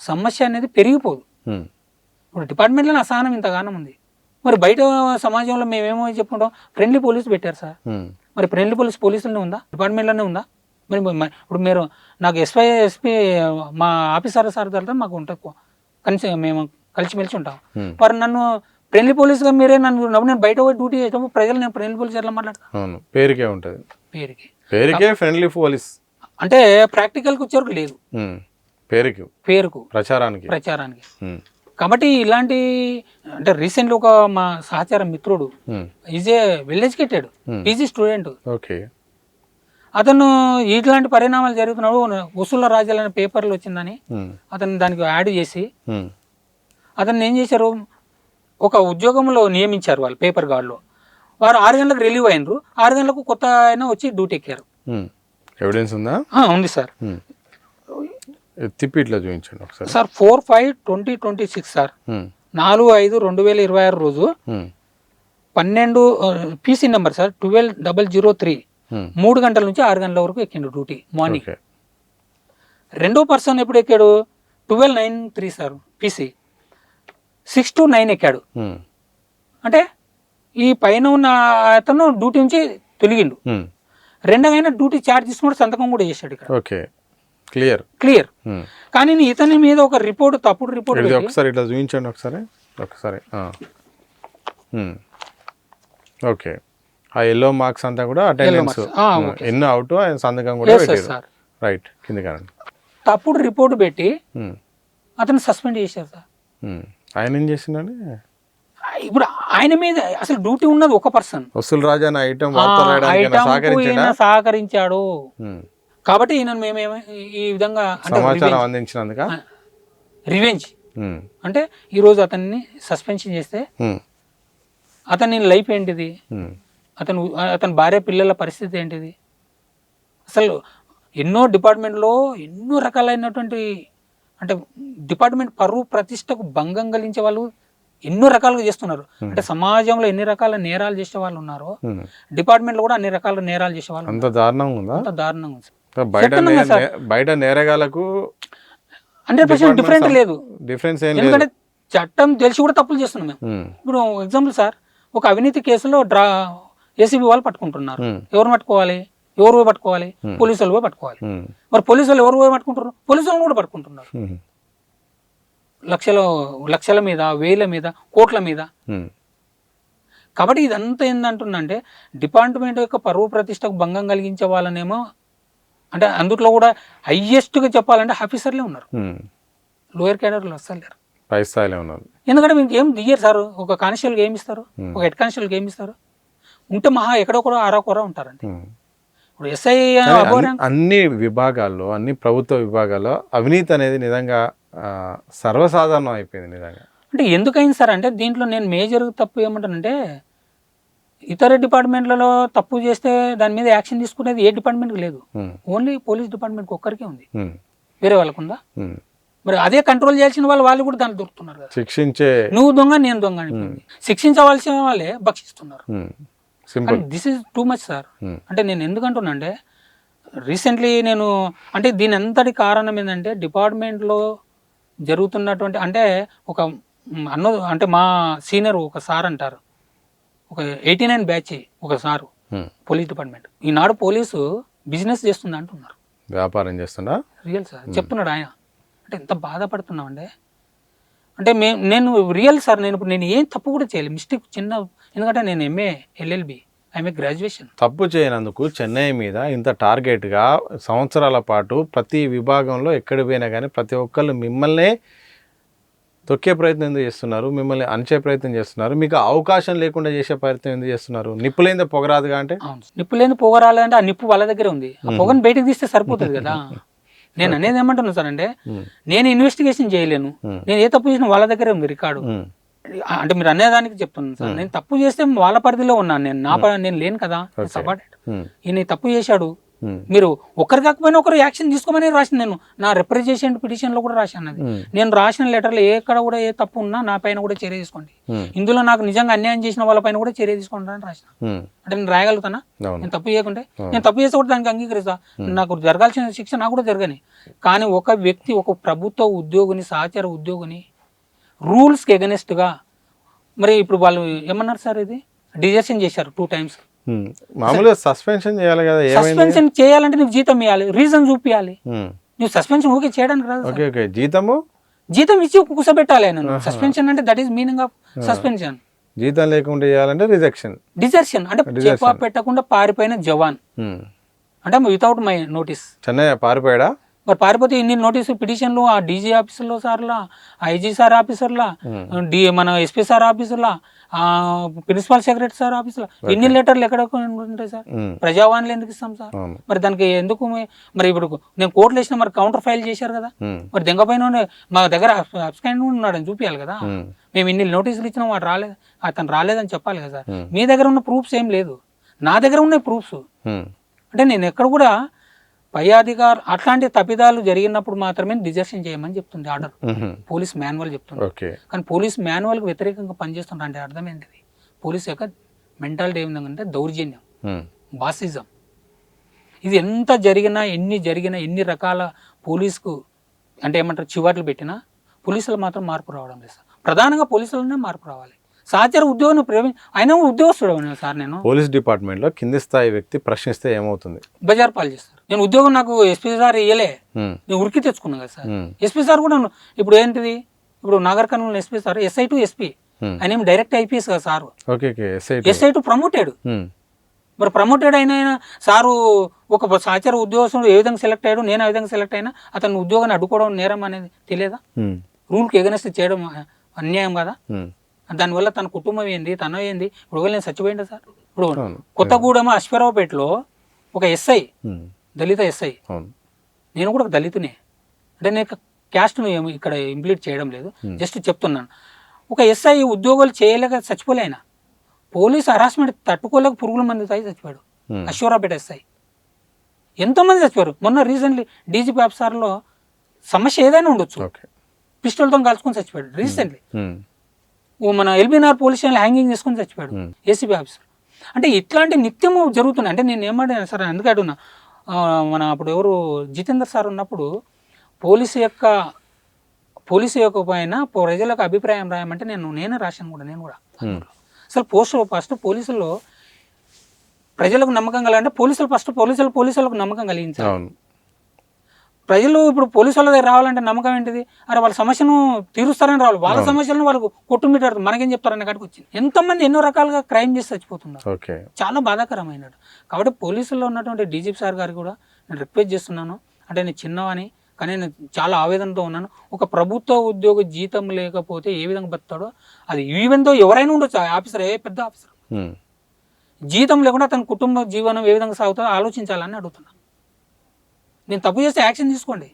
సమస్య అనేది పెరిగిపోదు. ఇప్పుడు డిపార్ట్మెంట్లో అసహనం ఇంతగానం ఉంది, మరి బయట సమాజంలో మేమేమో చెప్పుకుంటాం ఫ్రెండ్లీ పోలీస్ పెట్టారు సార్. మరి ఫ్రెండ్లీ పోలీసులోనే ఉందా, డిపార్ట్మెంట్లోనే ఉందా? మరి ఇప్పుడు మీరు నాకు ఎస్పీ మా ఆఫీసర్ సార్ తర్వాత మాకు ఉంటుంది మేము కలిసిమెలిసి ఉంటాం. వారు నన్ను ఫ్రెండ్లీ పోలీస్గా మీరే నన్ను నేను బయట పోయి డ్యూటీ చేసేటప్పుడు ప్రజలు నేను ఫ్రెండ్లీ పోలీస్ ఎట్లా మాట్లాడతాను? అవును, పేరుకే ఉంటుంది, పేరుకే ఫ్రెండ్లీ పోలీస్ అంటే ప్రాక్టికల్కి వచ్చేవరకు లేదు, పేరుకు ప్రచారానికి. కాబట్టి ఇలాంటి అంటే రీసెంట్లీ ఒక మా సహచార మిత్రుడు is a well educated PG student, అతను ఇట్లాంటి పరిణామాలు జరుగుతున్నాడు వసూళ్ళ రాజ్యాలు అనే పేపర్లు వచ్చిందని అతను దానికి యాడ్ చేసి అతన్ని ఏం చేశారు, ఒక ఉద్యోగంలో నియమించారు వాళ్ళు పేపర్ గార్డ్లో. వారు 6 గంటలకు రిలీవ్ అయినరు, 6 గంటలకు కొత్త ఆయన వచ్చి డ్యూటీ ఎక్కారు. ఎవిడెన్స్ ఉందా? ఉంది సార్, తిప్పి ఇట్లా చూపించండి ఒకసారి సార్. 4/5/2026 సార్, 4/5/2026 రోజు 12 పీసీ నెంబర్ సార్ 12003 3 గంటల నుంచి 6 గంటల వరకు ఎక్కిండు డ్యూటీ మార్నింగ్. రెండో పర్సన్ ఎప్పుడు ఎక్కాడు 12/9/3 సార్ పీసీ 6 to 9 ఎక్కాడు. అంటే ఈ పైన ఉన్న అతను డ్యూటీ నుంచి తొలగిండు. రెండవైనా డ్యూటీ చార్జ్ తీసుకుని సంతకం కూడా చేశాడు ఇక్కడ. క్లియర్. కానీ ఇతని మీద ఒక రిపోర్ట్, తప్పుడు రిపోర్ట్ ఒకసారి ఇట్లా చూపించండి ఒకసారి. ఓకే, ఆ ఎల్లో మార్క్స్ అంతా కూడా అటెండెన్స్ ఎన్నో అవుట్ సంతకం కూడా పెట్టారు. రైట్, కింద కానండి. తప్పుడు రిపోర్ట్ పెట్టి అతను సస్పెండ్ చేశారు సార్. ఆయన ఏం చేసిండని ఇప్పుడు ఆయన మీద అసలు డ్యూటీ ఉన్నది ఒక పర్సన్, వసూలు రాజా ఐటమ్ సహకరించాడు. కాబట్టి ఈయన మేము ఈ విధంగా సమాచారం అందించినందుక రివెంజ్ అంటే ఈ రోజు అతన్ని సస్పెన్షన్ చేస్తే అతని లైఫ్ ఏంటిది, అతని భార్య పిల్లల పరిస్థితి ఏంటిది, అసలు ఎన్నో డిపార్ట్మెంట్లో ఎన్నో రకాలైనటువంటి అంటే డిపార్ట్మెంట్ పరువు ప్రతిష్టకు భంగం కలిగించే వాళ్ళు ఎన్నో రకాలుగా చేస్తున్నారు. అంటే సమాజంలో ఎన్ని రకాల నేరాలు చేసే వాళ్ళు ఉన్నారో డిపార్ట్మెంట్లో కూడా అన్ని రకాల నేరాలు చేసే వాళ్ళు. అంత దారుణంగా ఉందా? అంత దారుణంగా ఉంది. బయట నేరగాలకు 100% డిఫరెంట్ లేదు, ఎందుకంటే చట్టం తెలిసి కూడా తప్పులు చేస్తున్నాం మేము. ఇప్పుడు ఎగ్జాంపుల్ సార్, ఒక అవినీతి కేసులో ఏసీబీ వాళ్ళు పట్టుకుంటున్నారు. ఎవరు పట్టుకోవాలి? పోలీసు వాళ్ళు పోయి పట్టుకోవాలి. మరి పోలీసు వాళ్ళు ఎవరు పోయి పట్టుకుంటారు? పోలీసు వాళ్ళు కూడా పట్టుకుంటున్నారు. లక్షల మీద, వేల మీద, కోట్ల మీద. కాబట్టి ఇదంతా ఏందంటుందంటే డిపార్ట్మెంట్ యొక్క పరువు ప్రతిష్టకు భంగం కలిగించే వాళ్ళనేమో అంటే అందుట్లో కూడా హైయెస్ట్గా చెప్పాలంటే ఆఫీసర్లే ఉన్నారు, లోయర్ క్యాడర్లు అస్సలు లేరు, పై స్థాయిలో ఉన్నారు. ఎందుకంటే మీకు ఏం దియ్యరు సార్. ఒక కానిస్టేబుల్కి ఏమి ఇస్తారు, ఒక హెడ్ కానిస్టేబుల్కి ఏమి ఇస్తారు, ఉంటే మహా ఎక్కడొకడో ఆరాకొర ఉంటారండి. ఇప్పుడు ఎస్ఐ అన్ని విభాగాల్లో, అన్ని ప్రభుత్వ విభాగాల్లో అవినీతి అనేది నిజంగా సర్వసాధారణం అయిపోయింది నిజంగా. అంటే ఎందుకైంది సార్ అంటే దీంట్లో నేను మేజర్ తప్పు ఏమంటానంటే ఇతర డిపార్ట్మెంట్లలో తప్పు చేస్తే దాని మీద యాక్షన్ తీసుకునేది ఏ డిపార్ట్మెంట్కి లేదు, ఓన్లీ పోలీస్ డిపార్ట్మెంట్కి ఒక్కరికే ఉంది, వేరే వాళ్ళకు ఉందా? మరి అదే కంట్రోల్ చేయాల్సిన వాళ్ళు కూడా దాన్ని దొరుకుతున్నారు కదా. శిక్షించే నువ్వు దొంగ నేను దొంగ అని శిక్షించవలసిన వాళ్ళే భక్షిస్తున్నారు. This is too much sir. అంటే నేను ఎందుకంటున్నా అంటే రీసెంట్లీ నేను అంటే దీని అంతటి కారణం ఏంటంటే డిపార్ట్మెంట్లో జరుగుతున్నటువంటి అంటే ఒక అంటే మా సీనియర్ ఒక సార్ అంటారు, ఒక 89 బ్యాచ్ ఒక సారు పోలీస్ డిపార్ట్మెంట్, ఈనాడు పోలీసు బిజినెస్ చేస్తుంది అంటున్నారు, వ్యాపారం చేస్తున్నా. రియల్ సార్ చెప్తున్నాడు ఆయన. అంటే ఎంత బాధపడుతున్నాం అంటే నేను రియల్ సార్. నేను ఏం తప్పు కూడా చేయలేదు, మిస్టేక్ చిన్న, ఎందుకంటే నేను ఎంఏ LLB ఐఎమ్ గ్రాడ్యుయేషన్. తప్పు చేయనందుకు చెన్నై మీద ఇంత టార్గెట్గా సంవత్సరాల పాటు ప్రతి విభాగంలో ఎక్కడ పోయినా కానీ ప్రతి ఒక్కళ్ళు మిమ్మల్ని తొక్కే ప్రయత్నం ఎందుకు చేస్తున్నారు, మిమ్మల్ని అణచే ప్రయత్నం చేస్తున్నారు, మీకు అవకాశం లేకుండా చేసే ప్రయత్నం ఎందుకు చేస్తున్నారు? నిప్పులేంది పొగరాదుగా అంటే నిప్పులేంది పొగరాలంటే ఆ నిప్పు వాళ్ళ దగ్గరే ఉంది, ఆ పొగను బయటకు తీస్తే సరిపోతుంది కదా. నేను అనేది ఏమంటున్నాను సార్ అంటే నేను ఇన్వెస్టిగేషన్ చేయలేను, నేను ఏ తప్పు చేసినా వాళ్ళ దగ్గరే ఉంది రికార్డు. అంటే మీరు అనేదానికి చెప్తున్నాను సార్, నేను తప్పు చేస్తే వాళ్ళ పరిధిలో ఉన్నాను, నేను లేను కదా, సబార్డినేట్. ఈయన తప్పు చేశాడు, మీరు ఒకరు కాకపోయినా ఒకరు యాక్షన్ తీసుకోమని రాసింది. నేను నా రిప్రజెంటేషన్ పిటిషన్లో కూడా రాశాను అది. నేను రాసిన లెటర్లో ఎక్కడ కూడా ఏ తప్పు ఉన్నా నా పైన కూడా చర్య తీసుకోండి, ఇందులో నాకు నిజంగా అన్యాయం చేసిన వాళ్ళ పైన కూడా చర్య తీసుకోండి అని రాసిన. అంటే నేను రాయగలుగుతానా? నేను తప్పు చేయకుంటే, నేను తప్పు చేస్తే కూడా దానికి అంగీకరిస్తా, నాకు జరగాల్సిన శిక్ష నాకు కూడా జరగని. కానీ ఒక వ్యక్తి, ఒక ప్రభుత్వ ఉద్యోగిని, సహచర ఉద్యోగిని రూల్స్కి ఎగనెస్ట్గా, మరి ఇప్పుడు వాళ్ళు ఏమన్నారు సార్, ఇది డిజెషన్ చేశారు 2 times. మామూలుగా సస్పెన్షన్ చేయాలి కదా. సస్పెన్షన్ చేయాలంటే నీకు జీతం ఇవ్వాలి, రీజన్ చూపించాలి. నువ్వు సస్పెన్షన్ ఓకే చేయడానికి రాదు. ఓకే జీతము జీతం ఇచ్చి కూర్చోబెట్టాలి ఆయన. సస్పెన్షన్ అంటే that is meaning of suspension. జీతం లేకుండా చేయాలంటే రిజెక్షన్. డిజర్షన్ అంటే చెప్పా పెట్టకుండా పారిపోయిన జవాన్ అంటే వితౌట్ మై నోటీస్. చెన్నై పారిపోయాడా? మరి పారిపోతే ఇన్ని నోటీసు పిటిషన్లు ఆ డీజీ ఆఫీసులో సార్లా, ఐజీ సార్ ఆఫీసర్లా, మన ఎస్పీ సార్ ఆఫీసులా, ప్రిన్సిపల్ సెక్రటరీ సార్ ఆఫీసులో ఇన్ని లెటర్లు ఎక్కడ ఉంటాయి సార్? ప్రజావాణిలో ఎందుకు ఇస్తాం సార్? మరి దానికి ఎందుకు మరి ఇప్పుడు నేను కోర్టులో వేసిన మరి కౌంటర్ ఫైల్ చేశారు కదా, మరి దెంగపైన మా దగ్గర అబ్స్కాండ్ ఉన్నాడని చూపించాలి కదా. మేము ఇన్ని నోటీసులు ఇచ్చినా వాడు రాలేదు, అతను రాలేదని చెప్పాలి కదా సార్. మీ దగ్గర ఉన్న ప్రూఫ్స్ ఏం లేదు, నా దగ్గర ఉన్నాయి ప్రూఫ్స్. అంటే నేను ఎక్కడ కూడా పై అధికారు అట్లాంటి తప్పిదాలు జరిగినప్పుడు మాత్రమే డిజర్షన్ చేయమని చెప్తుంది ఆర్డర్, పోలీస్ మాన్యువల్ చెప్తుంది. కానీ పోలీస్ మాన్యువల్కి వ్యతిరేకంగా పనిచేస్తుంటారు అంటే అర్థం ఏంటిది? పోలీస్ యొక్క మెంటాలిటీ ఏమిందంటే దౌర్జన్యం, బాసిజం. ఇది ఎంత జరిగినా ఎన్ని రకాల పోలీసుకు అంటే ఏమంటారు చివాట్లు పెట్టినా పోలీసులు మాత్రం మార్పు రావడం లేదు సార్. ప్రధానంగా పోలీసులనే మార్పు రావాలి. సహచర ఉద్యోగం ఆయన ఉద్యోగస్తుడు సార్. నేను పోలీస్ డిపార్ట్మెంట్ లో కింది స్థాయి వ్యక్తి ప్రశ్నిస్తే ఏమవుతుంది? బజార్ పాలు చేస్తారు. నేను ఉద్యోగం నాకు ఎస్పీ సార్ ఇయ్యలే, నేను ఉరికి తెచ్చుకున్నాను కదా సార్. ఎస్పీ సార్ కూడా ఇప్పుడు ఏంటిది, ఇప్పుడు Nagar Kurnool SP sir SI to SP, ఆయన ఏం డైరెక్ట్ IPS కదా సార్. SI to promoted. మరి ప్రమోటెడ్ అయిన సారు ఒక సహచర ఉద్యోగస్తుడు ఏ విధంగా సెలెక్ట్ అయ్యాడు, నేను ఆ విధంగా సెలెక్ట్ అయినా అతను ఉద్యోగాన్ని అడ్డుకోవడం నేరం అనేది తెలియదా? రూల్కి ఎగనెస్ట్ చేయడం అన్యాయం కదా. దానివల్ల తన కుటుంబం ఏంది, తన ఏంది. ఇప్పుడు నేను చచ్చిపోయిందా సార్? ఇప్పుడు కొత్తగూడెం అశ్వరావుపేటలో ఒక SI, దళిత SI, నేను కూడా ఒక దళితునే. అంటే నేను క్యాస్ట్ను ఇక్కడ ఇంప్లీట్ చేయడం లేదు, జస్ట్ చెప్తున్నాను. ఒక SI ఉద్యోగాలు చేయలేక చచ్చిపోలే ఆయన. పోలీస్ హరాస్మెంట్ తట్టుకోలేక పురుగుల మంది తాగి చచ్చిపోయాడు అశ్వరావుపేట SI. ఎంతోమంది చచ్చిపోయారు. మొన్న రీసెంట్లీ DGP ఆఫీసర్లో సమస్య ఏదైనా ఉండొచ్చు, పిస్టల్తో కలుసుకొని చచ్చిపోయాడు రీసెంట్లీ. మన LBNR పోలీస్ స్టేషన్లో హ్యాంగింగ్ చేసుకొని చచ్చిపోయాడు ACP ఆఫీసర్. అంటే ఇట్లాంటి నిత్యము జరుగుతున్నాయి. అంటే నేను ఏమంటాను సార్, అందుకే అడుగున్నా, మన అప్పుడు ఎవరు జితేందర్ సార్ ఉన్నప్పుడు పోలీసు యొక్క పైన ప్రజలకు అభిప్రాయం రాయమంటే నేనే రాశాను కూడా. నేను కూడా అసలు ఫస్ట్ పోలీసుల్లో ప్రజలకు నమ్మకం కలంటే పోలీసులకు నమ్మకం కలిగించాలి. ప్రజలు ఇప్పుడు పోలీసు వాళ్ళ దగ్గర రావాలంటే నమ్మకం ఏంటిది? అరే వాళ్ళ సమస్యను తీరుస్తారని రావాలి, వాళ్ళ సమస్యలను వాళ్ళకు కొట్టుమిట్టారు, మనకేం చెప్తారనే కాడికి వచ్చింది. ఎంతోమంది ఎన్నో రకాలుగా క్రైమ్ చేసి చచ్చిపోతున్నారు. చాలా బాధాకరమైనది. కాబట్టి పోలీసుల్లో ఉన్నటువంటి DGP సార్ గారికి కూడా నేను రిక్వెస్ట్ చేస్తున్నాను. అంటే నేను చిన్నవాని, కానీ నేను చాలా ఆవేదనతో ఉన్నాను. ఒక ప్రభుత్వ ఉద్యోగ జీతం లేకపోతే ఏ విధంగా బతాడో, అది ఈవెన్తో ఎవరైనా ఉండొచ్చు, ఆఫీసర్ ఏ పెద్ద ఆఫీసర్, జీతం లేకుండా తన కుటుంబ జీవనం ఏ విధంగా సాగుతుందో ఆలోచించాలని అడుగుతున్నాను. నేను తప్పు చేస్తే యాక్షన్ తీసుకోండి,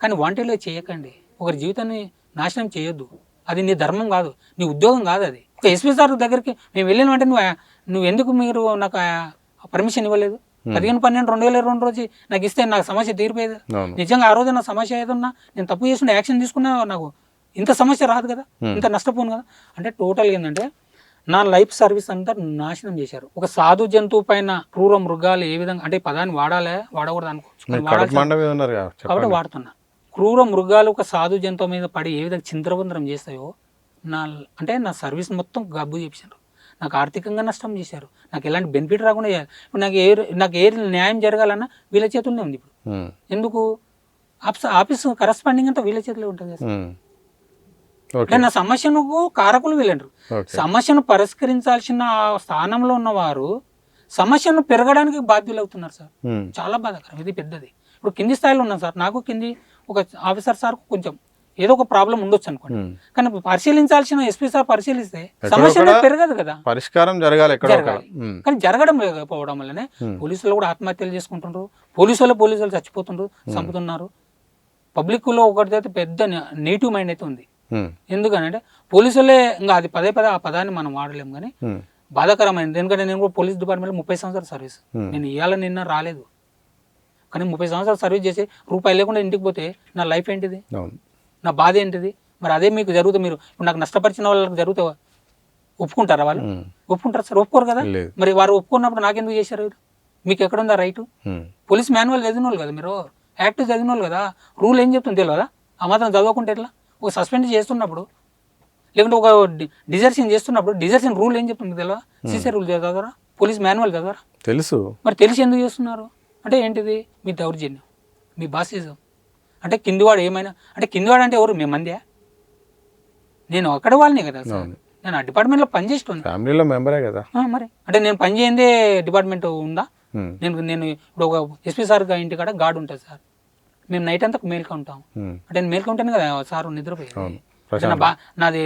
కానీ వాంటెడ్గా చేయకండి. ఒకరి జీవితాన్ని నాశనం చేయొద్దు. అది నీ ధర్మం కాదు, నీ ఉద్యోగం కాదు. అది ఒక ఎస్పీ సార్ దగ్గరికి మేము వెళ్ళిన వెంటనే నువ్వు ఎందుకు మీరు నాకు పర్మిషన్ ఇవ్వలేదు, 15/12/2022 రోజు నాకు ఇస్తే నాకు సమస్య తీరిపోయేది. నిజంగా ఆ రోజు నా సమస్య ఏదన్నా నేను తప్పు చేస్తుండే యాక్షన్ తీసుకున్నా నాకు ఇంత సమస్య రాదు కదా, ఇంత నష్టపోను కదా. అంటే టోటల్ ఏంటంటే నా లైఫ్ సర్వీస్ అంతా నాశనం చేశారు. ఒక సాధు జంతువు పైన క్రూర మృగాలు ఏ విధంగా, అంటే పదాన్ని వాడకూడదు అనుకోవచ్చు కాబట్టి వాడుతున్నా. క్రూర మృగాలు ఒక సాధు జంతువు మీద పడి ఏ విధంగా చింతరబంధనం చేస్తాయో నా సర్వీస్ మొత్తం గబ్బు చేశారు. నాకు ఆర్థికంగా నష్టం చేశారు, నాకు ఎలాంటి బెనిఫిట్ రాకుండా చేయాలి. ఇప్పుడు నాకు ఏ న్యాయం జరగాలన్నా వీళ్ళ చేతుల్లోనే ఉంది. ఇప్పుడు ఎందుకు ఆఫీస్ కరస్పాండింగ్ అంతా వీళ్ళ చేతిలో ఉంటుంది కదా. నా సమస్యను కారకులు వీళ్ళంటారు. సమస్యను పరిష్కరించాల్సిన స్థానంలో ఉన్నవారు సమస్యను పెరగడానికి బాధ్యులు అవుతున్నారు సార్. చాలా బాధాకరం. ఇది పెద్దది. ఇప్పుడు కింది స్థాయిలో ఉన్నాను సార్, నాకు కింది ఒక ఆఫీసర్ సార్ కొంచెం ఏదో ఒక ప్రాబ్లం ఉండొచ్చు అనుకోండి, కానీ పరిశీలించాల్సిన ఎస్పీ సార్ పరిశీలిస్తే సమస్య పెరగదు కదా, పరిష్కారం జరగాలి. కానీ జరగడం లేకపోవడం వల్లనే పోలీసులు కూడా ఆత్మహత్యలు చేసుకుంటున్నారు, పోలీసులు చచ్చిపోతుండ్రు, చంపుతున్నారు. పబ్లిక్ లో ఒకటి పెద్ద నెగిటివ్ మైండ్ అయితే ఉంది. ఎందుకనంటే పోలీసులే ఇంకా అది పదే ఆ పదాన్ని మనం వాడలేము, కానీ బాధాకరమైనది. ఎందుకంటే నేను కూడా పోలీస్ డిపార్ట్మెంట్లో 30 సంవత్సరాల సర్వీస్, నేను ఇవాళ నిన్న రాలేదు, కానీ 30 సంవత్సరాలు సర్వీస్ చేసి రూపాయి లేకుండా ఇంటికి పోతే నా లైఫ్ ఏంటిది, నా బాధ ఏంటిది? మరి అదే మీకు జరుగుతుంది, మీరు ఇప్పుడు నాకు నష్టపరిచిన వాళ్ళకి జరిగితే ఒప్పుకుంటారా? వాళ్ళు ఒప్పుకుంటారు సార్? ఒప్పుకోరు కదా. మరి వారు ఒప్పుకున్నప్పుడు నాకెందుకు చేశారు? మీకు ఎక్కడుందా రైటు? పోలీస్ మాన్యువల్ చదివిన వాళ్ళు కదా, మీరు యాక్ట్ చదివిన వాళ్ళు కదా, రూల్ ఏం చెప్తుంది తెలియదా? ఆ మాత్రం చదవకుంటే ఎట్లా? ఒక సస్పెండ్ చేస్తున్నప్పుడు లేకుంటే ఒక డిజర్షన్ చేస్తున్నప్పుడు డిజర్షన్ రూల్ ఏం చెప్తుంది తెలియదా? సీసీ రూల్ చదవరా? పోలీస్ మాన్యువల్ చదవరా? తెలుసు. మరి తెలిసి ఎందుకు చేస్తున్నారు? అంటే ఏంటిది? మీ దౌర్జన్యం, మీ బాసిజం. అంటే కిందివాడు ఏమైనా అంటే కిందివాడు అంటే ఎవరు మేము మందే, నేను అక్కడ వాళ్ళనే కదా సార్, నేను ఆ డిపార్ట్మెంట్లో పనిచేస్తున్నాను, ఫ్యామిలీలో మెంబరే కదా మరి అంటే నేను పని చేయందే డిపార్ట్మెంట్ ఉందా? నేను ఇప్పుడు ఒక ఎస్పీ సార్ ఇంటికాడ గార్డ్ ఉంటుంది సార్, మేము నైట్ అంతా మేల్కా ఉంటాం, అంటే నేను మేల్కా ఉంటాను కదా సార్ నిద్రపోయాను, నాది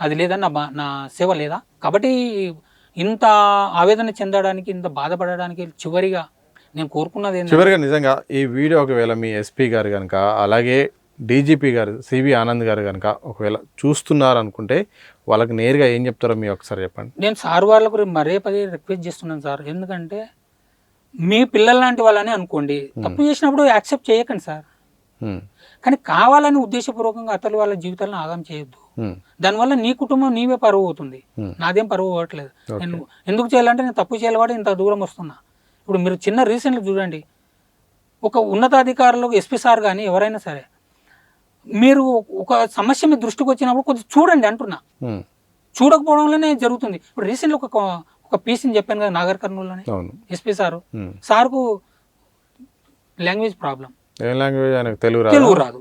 అది లేదా నా సేవ లేదా? కాబట్టి ఇంత ఆవేదన చెందడానికి, ఇంత బాధపడడానికి చివరిగా నేను కోరుకున్నది చివరిగా నిజంగా ఈ వీడియో ఒకవేళ మీ ఎస్పీ గారు కనుక అలాగే డీజీపీ గారు సివి ఆనంద్ గారు కనుక ఒకవేళ చూస్తున్నారు అనుకుంటే వాళ్ళకి నేరుగా ఏం చెప్తారో మీ ఒకసారి చెప్పండి. నేను సార్ వాళ్ళకు మరే పదే రిక్వెస్ట్ చేస్తున్నాను సార్, ఎందుకంటే మీ పిల్లల లాంటి వాళ్ళని అనుకోండి, తప్పు చేసినప్పుడు యాక్సెప్ట్ చేయకండి సార్, కానీ కావాలని ఉద్దేశపూర్వకంగా అతను వాళ్ళ జీవితాలను ఆగం చేయొద్దు. దానివల్ల నీ కుటుంబం నీవే పరువు అవుతుంది, నాదేం పరువు అవ్వట్లేదు. నేను ఎందుకు చేయాలంటే నేను తప్పు చేయాలి కూడా ఇంత దూరం వస్తున్నా. ఇప్పుడు మీరు చిన్న రీసెంట్గా చూడండి, ఒక ఉన్నతాధికారులు ఎస్పీ సార్ కానీ ఎవరైనా సరే మీరు ఒక సమస్య మీ దృష్టికి వచ్చినప్పుడు కొంచెం చూడండి అంటున్నా, చూడకపోవడం వల్లనే జరుగుతుంది. ఇప్పుడు రీసెంట్గా ఒక పీసీని చెప్పాను కదా నాగర్ కర్నూలులోనే ఎస్పీ సార్కు లాంగ్వేజ్ ప్రాబ్లం, తెలుగు రాదు,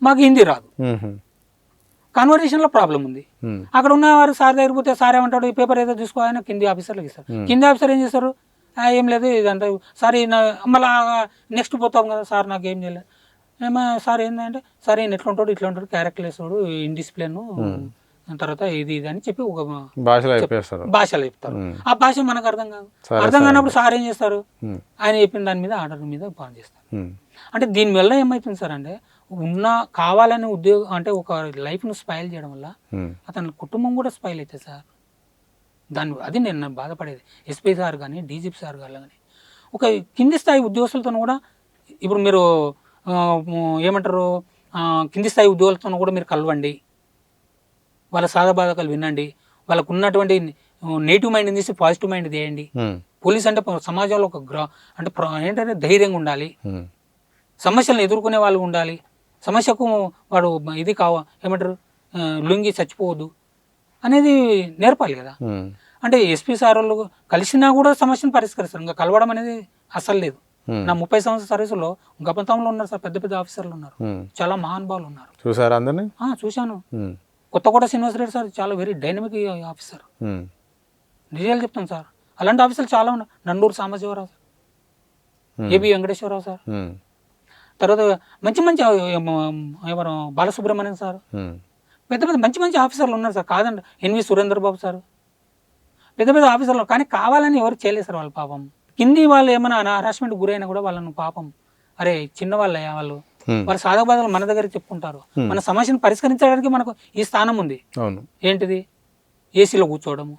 మాకు హిందీ రాదు, కన్వర్జేషన్లో ప్రాబ్లం ఉంది. అక్కడ ఉన్నవారు సార్ దగ్గర పోతే సార్ ఏమంటాడు, ఈ పేపర్ ఏదో చూసుకోవాలని కింది ఆఫీసర్లకు ఇస్తారు. కింది ఆఫీసర్ ఏం చేస్తారు, ఏం లేదు ఇదంతా సార్ మళ్ళీ నెక్స్ట్ పోతాం కదా సార్ నాకు ఏం చేయలేదు, ఏమో సార్ ఏంటంటే సార్ ఈయన ఎట్లా ఉంటాడు ఇట్లా ఉంటాడు, క్యారెక్టర్ వేస్తాడు, ఇండిసిప్లిన్, తర్వాత ఇది అని చెప్పి ఒక భాషలో చెప్తారు. ఆ భాష మనకు అర్థం కాదు, అర్థం కానప్పుడు సార్ ఏం చేస్తారు, ఆయన చెప్పిన దాని మీద ఆర్డర్ మీద పని చేస్తారు. అంటే దీనివల్ల ఏమవుతుంది సార్ అంటే కావాలని ఉద్యోగం అంటే ఒక లైఫ్ను స్పాయిల్ చేయడం వల్ల అతని కుటుంబం కూడా స్పాయిల్ అవుతుంది సార్. అది నేను బాధపడేది. ఎస్పీ సార్ కానీ డీజీపీ సార్ కానీ ఒక కింది స్థాయి ఉద్యోగస్తులతో కూడా, ఇప్పుడు మీరు ఏమంటారు, కింది స్థాయి ఉద్యోగులతో కూడా మీరు కలవండి, వాళ్ళ సాధబాధకాలు వినండి, వాళ్ళకు ఉన్నటువంటి నెగిటివ్ మైండ్ తీసి పాజిటివ్ మైండ్ చేయండి. పోలీస్ అంటే సమాజంలో ఒక అంటే ఏంటంటే ధైర్యంగా ఉండాలి, సమస్యలను ఎదుర్కొనే వాళ్ళు ఉండాలి, సమస్యకు వాడు ఇది ఏమంటారు లొంగి చచ్చిపోవద్దు అనేది నేర్పాలి కదా. అంటే ఎస్పీ సార్ వాళ్ళు కలిసినా కూడా సమస్యను పరిష్కరిస్తారు, ఇంకా కలవడం అనేది అసలు లేదు. నా 30 సంవత్సరాల సర్వీసులో గతంలో ఉన్నారు సార్, పెద్ద పెద్ద ఆఫీసర్లు ఉన్నారు, చాలా మహానుభావులు ఉన్నారు. చూసారా అందరినీ? చూశాను. కొత్తకోట శ్రీనివాస్ రెడ్డి సార్ చాలా వెరీ డైనమిక్ ఆఫీసర్, నిజాలు చెప్తాను సార్. అలాంటి ఆఫీసర్లు చాలా ఉన్నారు. Nanduru Sambasivarao sir, AB Venkateswararao sir, తర్వాత మంచి మంచి ఎవరు బాలసుబ్రహ్మణ్యం సార్, పెద్ద పెద్ద మంచి మంచి ఆఫీసర్లు ఉన్నారు సార్, కాదండి. ఎన్వి సురేందర్ బాబు సార్, పెద్ద పెద్ద ఆఫీసర్లు. కానీ కావాలని ఎవరు చేయలేదు సార్. వాళ్ళు పాపం కింది వాళ్ళు ఏమైనా హరాస్మెంట్ గురైనా కూడా వాళ్ళను పాపం అరే చిన్న వాళ్ళయ్యా వాళ్ళు వాళ్ళ సాధకబాధలు మన దగ్గర చెప్పుకుంటారు. మన సమస్యను పరిష్కరించడానికి మనకు ఈ స్థానం ఉంది. ఏంటిది? ఏసీలో కూర్చోవడము,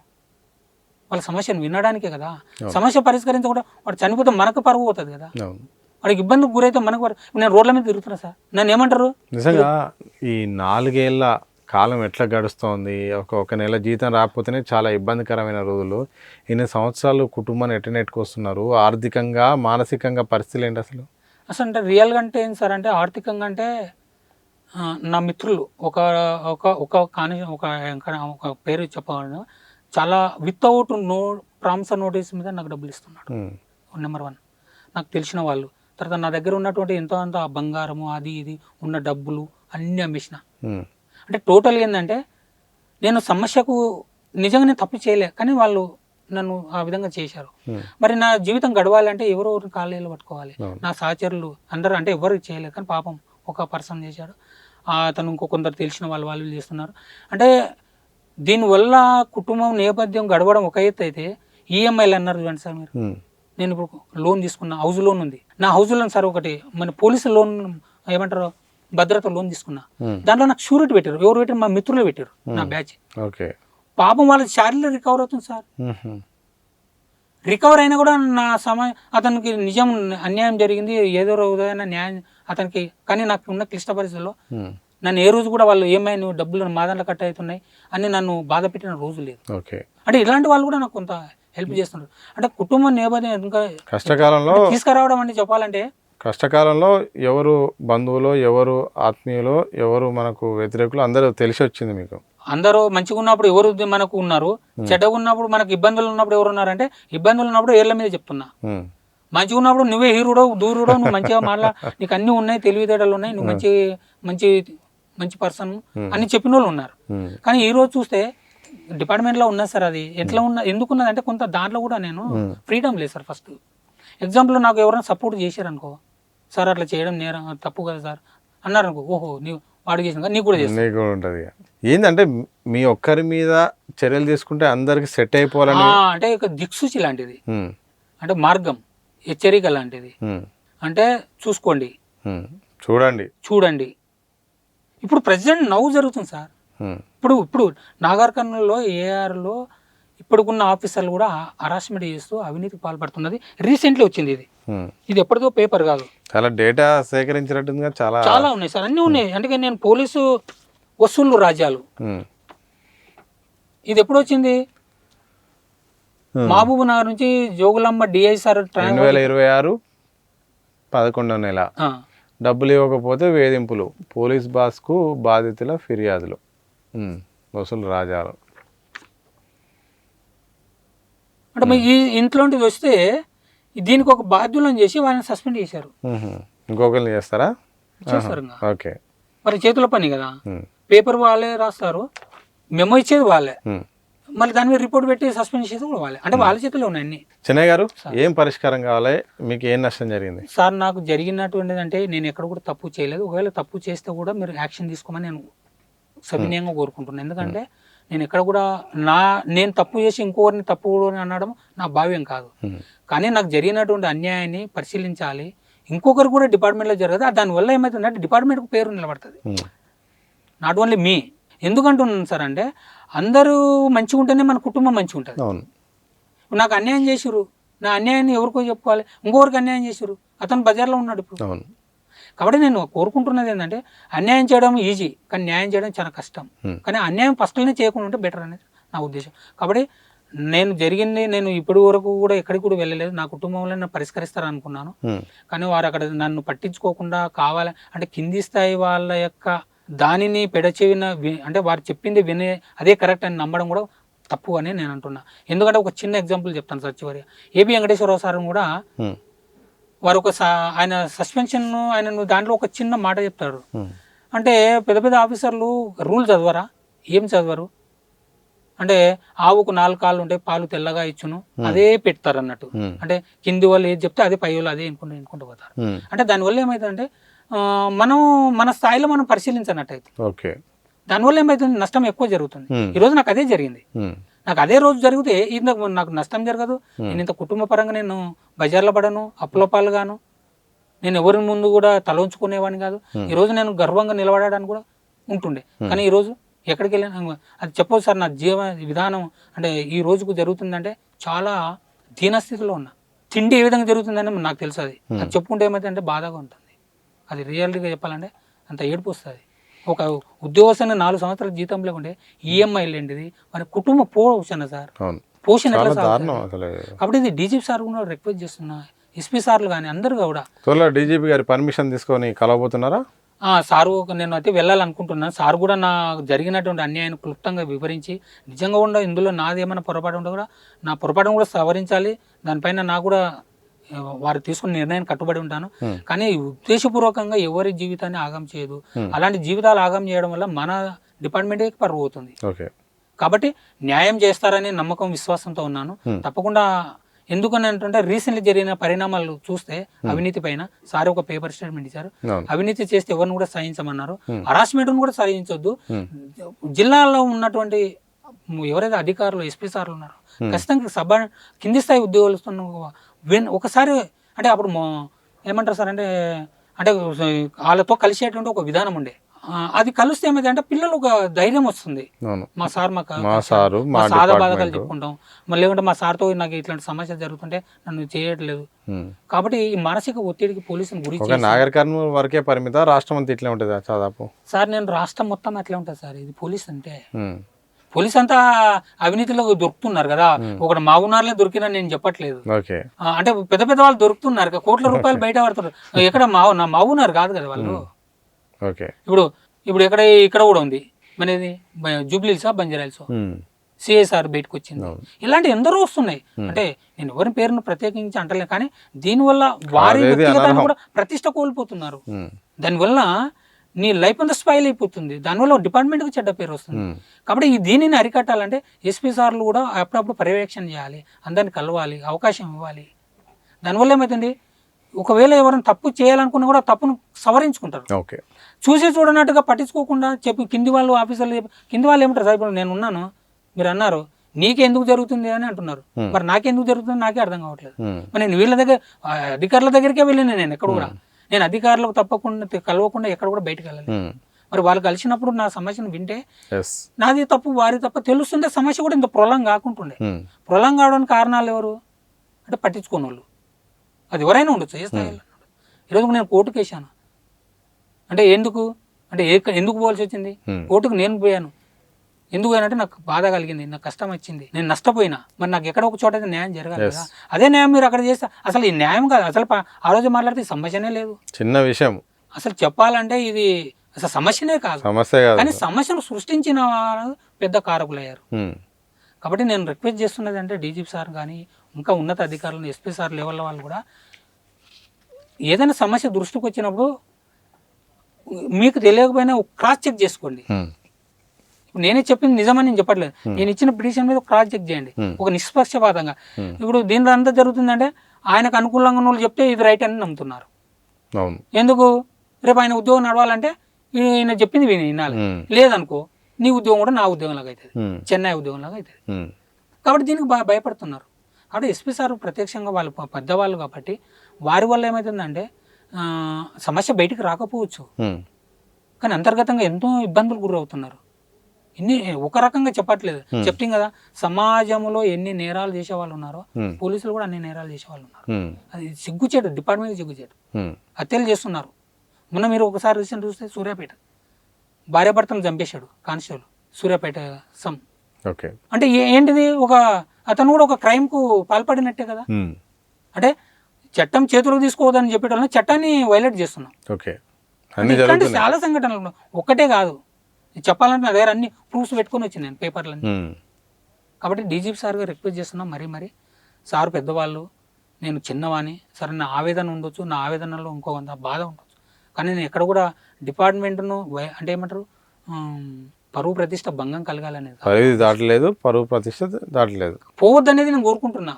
వాళ్ళ సమస్యను వినడానికే కదా. సమస్య పరిష్కరించకుండా వాడు చనిపోతే మనకు పరువు పోతుంది కదా. వాడికి ఇబ్బందికి గురైతే మనకు నేను రోడ్ల మీద తిరుగుతున్నా సార్, నన్ను ఏమంటారు? నిజంగా ఈ 4 ఏళ్ల కాలం ఎట్లా గడుస్తోంది, ఒక నెల జీతం రాకపోతేనే చాలా ఇబ్బందికరమైన రోజులు. ఇన్ని సంవత్సరాలు కుటుంబాన్ని ఎట్లా నెట్టుకొస్తున్నారు, ఆర్థికంగా మానసికంగా పరిస్థితులు ఏంటి అసలు? అంటే రియల్గా అంటే ఏంటి సార్ అంటే ఆర్థికంగా అంటే నా మిత్రులు ఒక పేరు చెప్పగలను, చాలా వితౌట్ ప్రామిసర్ నోటీస్ మీద నాకు డబ్బులు ఇస్తున్నాడు. నెంబర్ 1 నాకు తెలిసిన వాళ్ళు. తర్వాత నా దగ్గర ఉన్నటువంటి ఎంతో అంత బంగారము అది ఇది ఉన్న డబ్బులు అన్నీ అమ్మేసిన. అంటే టోటల్గా ఏంటంటే నేను సమస్యకు నిజంగా నేను తప్పు చేయలే, కానీ వాళ్ళు నన్ను ఆ విధంగా చేశారు. మరి నా జీవితం గడవాలంటే ఎవరో కాళ్ళేళ్ళు పట్టుకోవాలి. నా సహచరులు అందరూ అంటే ఎవరు చేయలేదు, కానీ పాపం ఒక పర్సన్ చేశాడు. అతను కొందరు తెలిసిన వాళ్ళు చేస్తున్నారు. అంటే దీనివల్ల కుటుంబం నేపథ్యం గడవడం ఒక ఎత్తు అయితే, ఈఎంఐలు అన్నారు చూడండి సార్ మీరు. నేను ఇప్పుడు లోన్ తీసుకున్నా, హౌస్ లోన్ ఉంది నా హౌస్ లోన్ సార్. ఒకటి మన పోలీసు లోన్ ఏమంటారు భద్రత లోన్ తీసుకున్నా, దాంట్లో నాకు షూరిటీ పెట్టారు. ఎవరు పెట్టారు? మా మిత్రులు పెట్టారు, నా బ్యాచ్. పాపం వాళ్ళ శారీలో రికవర్ అవుతుంది సార్. రికవర్ అయినా కూడా నా అతనికి నిజం అన్యాయం జరిగింది, ఏదో రోజైనా న్యాయం అతనికి. కానీ నాకు ఉన్న క్లిష్ట పరిస్థితుల్లో నన్ను ఏ రోజు కూడా వాళ్ళు ఏమైనా నువ్వు డబ్బులు మా దాంట్లో కట్ అవుతున్నాయి అని నన్ను బాధ పెట్టిన రోజు లేదు. అంటే ఇలాంటి వాళ్ళు కూడా నాకు కొంత హెల్ప్ చేస్తున్నారు. అంటే కుటుంబ నేపథ్యం ఇంకా కష్టకాలంలో తీసుకురావడం అంటే చెప్పాలంటే, కష్టకాలంలో ఎవరు బంధువులు, ఎవరు ఆత్మీయులు, ఎవరు మనకు వ్యతిరేకులు అందరూ తెలిసి వచ్చింది మీకు. అందరూ మంచిగా ఉన్నప్పుడు ఎవరు మనకు ఉన్నారు, చెడ్డగా ఉన్నప్పుడు మనకు ఇబ్బందులు ఉన్నప్పుడు ఎవరు ఉన్నారంటే, ఇబ్బందులు ఉన్నప్పుడు ఏళ్ళ మీద చెప్తున్నా. మంచిగా ఉన్నప్పుడు నువ్వే హీరోడో దూరుడో, నువ్వు మంచిగా నీకు అన్నీ ఉన్నాయి, తెలివితేటలు ఉన్నాయి, నువ్వు మంచి మంచి మంచి పర్సన్ అని చెప్పిన వాళ్ళు ఉన్నారు. కానీ ఈ రోజు చూస్తే డిపార్ట్మెంట్లో ఉన్నది సార్. అది ఎట్లా ఎందుకున్నది అంటే కొంత దాంట్లో కూడా నేను ఫ్రీడమ్ లేదు సార్. ఫస్ట్ ఎగ్జాంపుల్ నాకు ఎవరైనా సపోర్ట్ చేశారనుకో, సార్ అట్లా చేయడం నేరం తప్పు కదా సార్ అన్నారు అనుకో, ఓహో నీవు వాడు చేసిన నీకు కూడా చేస్తాను. నీకు ఉంటుంది. ఏంటంటే మీ ఒక్కరి మీద చర్యలు తీసుకుంటే అందరికి సెట్ అయిపోవాలని, అంటే ఒక దిక్సూచి లాంటిది, అంటే మార్గం, హెచ్చరిక లాంటిది. అంటే చూసుకోండి, చూడండి. ఇప్పుడు ప్రెసిడెంట్ నవ్వు జరుగుతుంది సార్. ఇప్పుడు నాగర్ కర్నూలులో ఏఆర్లో ఇప్పుడున్న ఆఫీసర్లు కూడా హరాస్మెంట్ చేస్తూ అవినీతికి పాల్పడుతున్నది. రీసెంట్లీ వచ్చింది ఇది ఎప్పటిదో పేపర్ కాదు. చాలా డేటా సేకరించినట్టుందిగా, చాలా ఉన్నాయి సార్, అన్నీ ఉన్నాయి. అందుకే నేను పోలీసు వసూళ్ళు రాజ్యాలు, ఇది ఎప్పుడు వచ్చింది? మహబూబ్ నగర్ నుంచి జోగులాంబ డిఐ సార్ 2026 11వ నెల డబ్బులు ఇవ్వకపోతే వేధింపులు, పోలీస్ బాస్కు బాధితుల ఫిర్యాదులు, వసూలు రాజాలు. అంటే ఈ ఇంట్లోంటిది వస్తే దీనికి ఒక బాధ్యులను చేసి వాళ్ళని సస్పెండ్ చేశారు. ఇంకొకరిని చేస్తారా? చేస్తారు. ఓకే, మరి చేతుల పని కదా, పేపర్ వాళ్ళే రాస్తారు, మెమో ఇచ్చేది వాళ్ళే, మళ్ళీ దాని మీద రిపోర్ట్ పెట్టి సస్పెండ్ చేసేది కూడా వాళ్ళే. అంటే వాళ్ళ చేతుల్లో ఉన్నాయి అన్ని. చెన్నై గారు, ఏం పరిష్కారం కావాలి? మీకు ఏం నష్టం జరిగింది? సార్ నాకు జరిగినటువంటిది అంటే నేను ఎక్కడ కూడా తప్పు చేయలేదు. ఒకవేళ తప్పు చేస్తే కూడా మీరు యాక్షన్ తీసుకోమని నేను సవినయంగా కోరుకుంటున్నాను. ఎందుకంటే నేను ఎక్కడ కూడా నేను తప్పు చేసి ఇంకొకరిని తప్పు అని అనడం నా భావ్యం కాదు. కానీ నాకు జరిగినటువంటి అన్యాయాన్ని పరిశీలించాలి. ఇంకొకరు కూడా డిపార్ట్మెంట్లో జరగదు. దానివల్ల ఏమవుతుందంటే డిపార్ట్మెంట్కు పేరు నిలబడుతుంది, నాట్ ఓన్లీ మీ. ఎందుకంటున్నాను సార్ అంటే అందరూ మంచిగా ఉంటేనే మన కుటుంబం మంచిగా ఉంటుంది. నాకు అన్యాయం చేసిరు, నా అన్యాయాన్ని ఎవరికో చెప్పుకోవాలి, ఇంకొకరికి అన్యాయం చేసిరు, అతను బజార్లో ఉన్నాడు ఇప్పుడు. కాబట్టి నేను కోరుకుంటున్నది ఏంటంటే అన్యాయం చేయడం ఈజీ, కానీ న్యాయం చేయడం చాలా కష్టం. కానీ అన్యాయం ఫస్ట్లోనే చేయకుండా ఉంటే బెటర్ అనేది నా ఉద్దేశం. కాబట్టి నేను ఇప్పటి వరకు కూడా ఎక్కడికి కూడా వెళ్ళలేదు. నా కుటుంబంలో నన్ను పరిష్కరిస్తారు అనుకున్నాను. కానీ వారు అక్కడ నన్ను పట్టించుకోకుండా కావాలి అంటే కింది స్థాయి వాళ్ళ యొక్క దానిని పెడచెవిన అంటే వారు చెప్పింది వినే అదే కరెక్ట్ అని నమ్మడం కూడా తప్పు అని నేను అంటున్నా. ఎందుకంటే ఒక చిన్న ఎగ్జాంపుల్ చెప్తాను సార్. చివరి ఏపీ వెంకటేశ్వరరావు సార్ కూడా వారు ఆయన సస్పెన్షన్ ఆయన దాంట్లో ఒక చిన్న మాట చెప్తారు. అంటే పెద్ద పెద్ద ఆఫీసర్లు రూల్ చదవరా? ఏం చదవరు అంటే ఆవుకు 4 కాళ్ళు ఉంటే పాలు తెల్లగా ఇచ్చును అదే పెడతారు అన్నట్టు. అంటే కింది వాళ్ళు ఏది చెప్తే అదే పై వాళ్ళు అదే ఎన్నుకుంటూ పోతారు. అంటే దానివల్ల ఏమవుతుందంటే మనం మన స్థాయిలో మనం పరిశీలించినట్టయితే దానివల్ల ఏమవుతుంది, నష్టం ఎక్కువ జరుగుతుంది. ఈరోజు నాకు అదే జరిగింది. నాకు అదే రోజు జరిగితే నాకు నష్టం జరగదు. నేను ఇంత కుటుంబ పరంగా నేను బజార్లో పడను, అప్పులపాలు గాను, నేను ఎవరి ముందు కూడా తల ఉంచుకునేవాడిని కాదు. ఈరోజు నేను గర్వంగా నిలబడడానికి కూడా ఉంటుండే. కానీ ఈరోజు ఎక్కడికి వెళ్ళినా అది చెప్పదు సార్. నా జీవ విధానం అంటే ఈ రోజుకు జరుగుతుందంటే చాలా దీనస్థితిలో ఉన్నా. తిండి ఏ విధంగా జరుగుతుందని నాకు తెలుసు. అది చెప్పుకుంటే ఏమైతే అంటే బాధగా ఉంటుంది. అది రియాలిటీగా చెప్పాలంటే అంత ఏడుపు వస్తుంది. ఒక ఉద్యోగస్తుని 4 సంవత్సరాల జీతం లేకుంటే ఈఎంఐలు ఏంటిది, మరి కుటుంబ పోషణ సార్, పోషణ ఎట్లా సార్. కాబట్టి ఇది డీజీపీ సార్ కూడా రిక్వెస్ట్ చేస్తున్నా, ఎస్పీ సార్లు కానీ అందరూ కూడా. డీజీపీ గారి పర్మిషన్ తీసుకొని కలవబోతున్నారా? సారు నేను అయితే వెళ్ళాలనుకుంటున్నాను. సార్ కూడా నా జరిగినటువంటి అన్యాయాన్ని క్లుప్తంగా వివరించి నిజంగా ఉండ ఇందులో నాది ఏమైనా పొరపాటు ఉంటే కూడా నా పొరపాటును కూడా సవరించాలి. దానిపైన నాకు కూడా వారు తీసుకున్న నిర్ణయాన్ని కట్టుబడి ఉంటాను. కానీ ఉద్దేశపూర్వకంగా ఎవరి జీవితాన్ని ఆగం చేయదు. అలాంటి జీవితాలు ఆగం చేయడం వల్ల మన డిపార్ట్మెంటే పరువు అవుతుంది. కాబట్టి న్యాయం చేస్తారని నమ్మకం విశ్వాసంతో ఉన్నాను. తప్పకుండా ఎందుకని అంటే రీసెంట్లీ జరిగిన పరిణామాలు చూస్తే అవినీతి పైన సార్ ఒక పేపర్ స్టేట్మెంట్ ఇచ్చారు. అవినీతి చేస్తే ఎవరిని కూడా సహించమన్నారు. హరాస్మెంట్ కూడా సహించొద్దు. జిల్లాలో ఉన్నటువంటి ఎవరైతే అధికారులు ఎస్పీ సార్లు ఉన్నారో ఖచ్చితంగా కింది స్థాయి ఉద్యోగులు ఒకసారి అంటే అప్పుడు ఏమంటారు సార్ అంటే వాళ్ళతో కలిసేటువంటి ఒక విధానం ఉండే. అది కలిస్తే ఏమైంది అంటే పిల్లలు ఒక ధైర్యం వస్తుంది. మా సార్ బాధకాలు చెప్పుకుంటాం, మళ్ళీ ఏమంటే మా సార్తో నాకు ఇట్లాంటి సమస్య జరుగుతుంటే నన్ను చేయట్లేదు. కాబట్టి ఈ మానసిక ఒత్తిడికి పోలీసుని గురించి నాగర్ కర్నూలు వరకే పరిమిత, రాష్ట్రం అంతా ఇట్లా ఉంటుంది దాదాపు సార్. నేను రాష్ట్రం మొత్తం అట్లా ఉంటుంది సార్. ఇది పోలీస్ అంటే పోలీస్ అంతా అవినీతిలో దొరుకుతున్నారు కదా. ఒకటి మావునార్లే దొరికినా నేను చెప్పట్లేదు. అంటే పెద్ద పెద్ద వాళ్ళు దొరుకుతున్నారు, కోట్ల రూపాయలు బయట పడుతున్నారు. ఎక్కడ మావునారు కాదు కదా వాళ్ళు. ఇప్పుడు ఎక్కడ కూడా ఉంది మనది జూబ్లీహిల్సా బంజారాహిల్స్. సిఐసార్ బయటకు వచ్చింది. ఇలాంటి ఎందరో వస్తున్నాయి. అంటే నేను ఎవరి పేరును ప్రత్యేకించి అంటలే, కానీ దీనివల్ల వారి వ్యక్తిగతాన్ని కూడా ప్రతిష్ట కోల్పోతున్నారు. దానివల్ల నీ లైఫ్ అంతా స్పాయిల్ అయిపోతుంది. దానివల్ల డిపార్ట్మెంట్కి చెడ్డ పేరు వస్తుంది. కాబట్టి దీనిని అరికట్టాలంటే ఎస్పీ సార్లు కూడా అప్పుడప్పుడు పర్యవేక్షణ చేయాలి, అందరిని కలవాలి, అవకాశం ఇవ్వాలి. దానివల్ల ఏమవుతుంది, ఒకవేళ ఎవరైనా తప్పు చేయాలనుకున్నా కూడా తప్పును సవరించుకుంటారు. ఓకే, చూసి చూడనట్టుగా పట్టించుకోకుండా చెప్పి కింది వాళ్ళు ఆఫీసర్లు కింది వాళ్ళు ఏమంటారు, సార్ ఇప్పుడు నేను ఉన్నాను, మీరు అన్నారు నీకెందుకు జరుగుతుంది అని అంటున్నారు, మరి నాకెందుకు జరుగుతుంది నాకే అర్థం కావట్లేదు. మరి నేను వీళ్ళ దగ్గర అధికారుల దగ్గరికే వెళ్ళిన, నేను ఎక్కడ కూడా నేను అధికారులకు తప్పకుండా కలవకుండా ఎక్కడ కూడా బయటకు వెళ్ళాలి. మరి వాళ్ళు కలిసినప్పుడు నా సమస్యను వింటే నాది తప్పు వారి తప్ప తెలుస్తుంటే సమస్య కూడా ఇంత ప్రొలాంగ్ కాకుంటుండే. ప్రొలాంగ్ కావడానికి కారణాలు ఎవరు అంటే పట్టించుకోని వాళ్ళు. అది ఎవరైనా ఉండొచ్చు, ఏ స్థాయిలో. ఈరోజు నేను కోర్టుకు వేసాను అంటే ఎందుకు అంటే ఎందుకు పోవాల్సి వచ్చింది, కోర్టుకు నేను పోయాను. ఎందుకు పోయానంటే నాకు బాధ కలిగింది, నాకు కష్టం వచ్చింది, నేను నష్టపోయినా. మరి నాకు ఎక్కడ ఒక చోట అయితే న్యాయం జరగాలి కదా. అదే న్యాయం మీరు అక్కడ చేస్తే అసలు ఈ న్యాయం కాదు. అసలు ఆ రోజు మాట్లాడితే సమస్యనే లేదు, చిన్న విషయం. అసలు చెప్పాలంటే ఇది అసలు సమస్యనే కాదు, కానీ సమస్యను సృష్టించిన వారు పెద్ద కారకులయ్యారు. కాబట్టి నేను రిక్వెస్ట్ చేస్తున్నది అంటే డీజీపీ సార్ కానీ ఇంకా ఉన్నత అధికారులను ఎస్పీ సార్ లెవెల్ వాళ్ళు కూడా ఏదైనా సమస్య దృష్టికి వచ్చినప్పుడు మీకు తెలియకపోయినా క్రాస్ చెక్ చేసుకోండి. నేనే చెప్పింది నిజమని నేను చెప్పట్లేదు, నేను ఇచ్చిన పిటిషన్ మీద క్రాస్ చెక్ చేయండి ఒక నిష్పక్షపాతంగా. ఇప్పుడు దీనిలో అంతా జరుగుతుందంటే ఆయనకు అనుకూలంగా వాళ్ళు చెప్తే ఇది రైట్ అని నమ్ముతున్నారు. ఎందుకు రేపు ఆయన ఉద్యోగం నడవాలంటే ఈయన చెప్పింది వినాలి, లేదనుకో నీ ఉద్యోగం కూడా నా ఉద్యోగం లాగా అవుతుంది, చెన్నై ఉద్యోగం లాగా అవుతుంది. కాబట్టి దీనికి భయపడుతున్నారు. కాబట్టి ఎస్పీ సార్ ప్రత్యక్షంగా వాళ్ళు పెద్దవాళ్ళు కాబట్టి వారి వల్ల ఏమవుతుందంటే సమస్య బయటికి రాకపోవచ్చు, కానీ అంతర్గతంగా ఎంతో ఇబ్బందులు గురవుతున్నారు. ఇన్ని ఒక రకంగా చెప్పట్లేదు, చెప్తాం కదా సమాజంలో ఎన్ని నేరాలు చేసే వాళ్ళు ఉన్నారో పోలీసులు కూడా అన్ని నేరాలు చేసే వాళ్ళు ఉన్నారు. అది సిగ్గుచేటు, డిపార్ట్మెంట్ సిగ్గుచేటు. హత్యలు చేస్తున్నారు. మొన్న మీరు ఒకసారి రీసెంట్ చూస్తే సూర్యాపేట భార్యాభర్తను చంపేశాడు కానిస్టేబుల్, సూర్యాపేట సమ్. అంటే ఏంటిది, ఒక అతను కూడా ఒక క్రైమ్ కు పాల్పడినట్టే కదా. అంటే చట్టం చేతులకు తీసుకోవద్దని చెప్పేటోళ్ళని చట్టాన్ని వైలేట్ చేస్తున్నాం. ఇట్లాంటి చాలా సంఘటనలు ఒక్కటే కాదు, చెప్పాలంటే నా దగ్గర అన్ని ప్రూఫ్స్ పెట్టుకొని వచ్చింది నేను పేపర్లన్నీ. కాబట్టి డీజీపీ సార్గా రిక్వెస్ట్ చేస్తున్నాం, మరీ సార్ పెద్దవాళ్ళు, నేను చిన్నవాణి, సరే నా ఆవేదన ఉండొచ్చు, నా ఆవేదనలో ఇంకో బాధ ఉండొచ్చు, కానీ నేను ఎక్కడ కూడా డిపార్ట్మెంట్ను అంటే ఏమంటారు పరువు ప్రతిష్ట భంగం కలగాలనేది దాటలేదు, పరువు ప్రతిష్ట దాటలేదు, పోవద్దు అనేది నేను కోరుకుంటున్నా.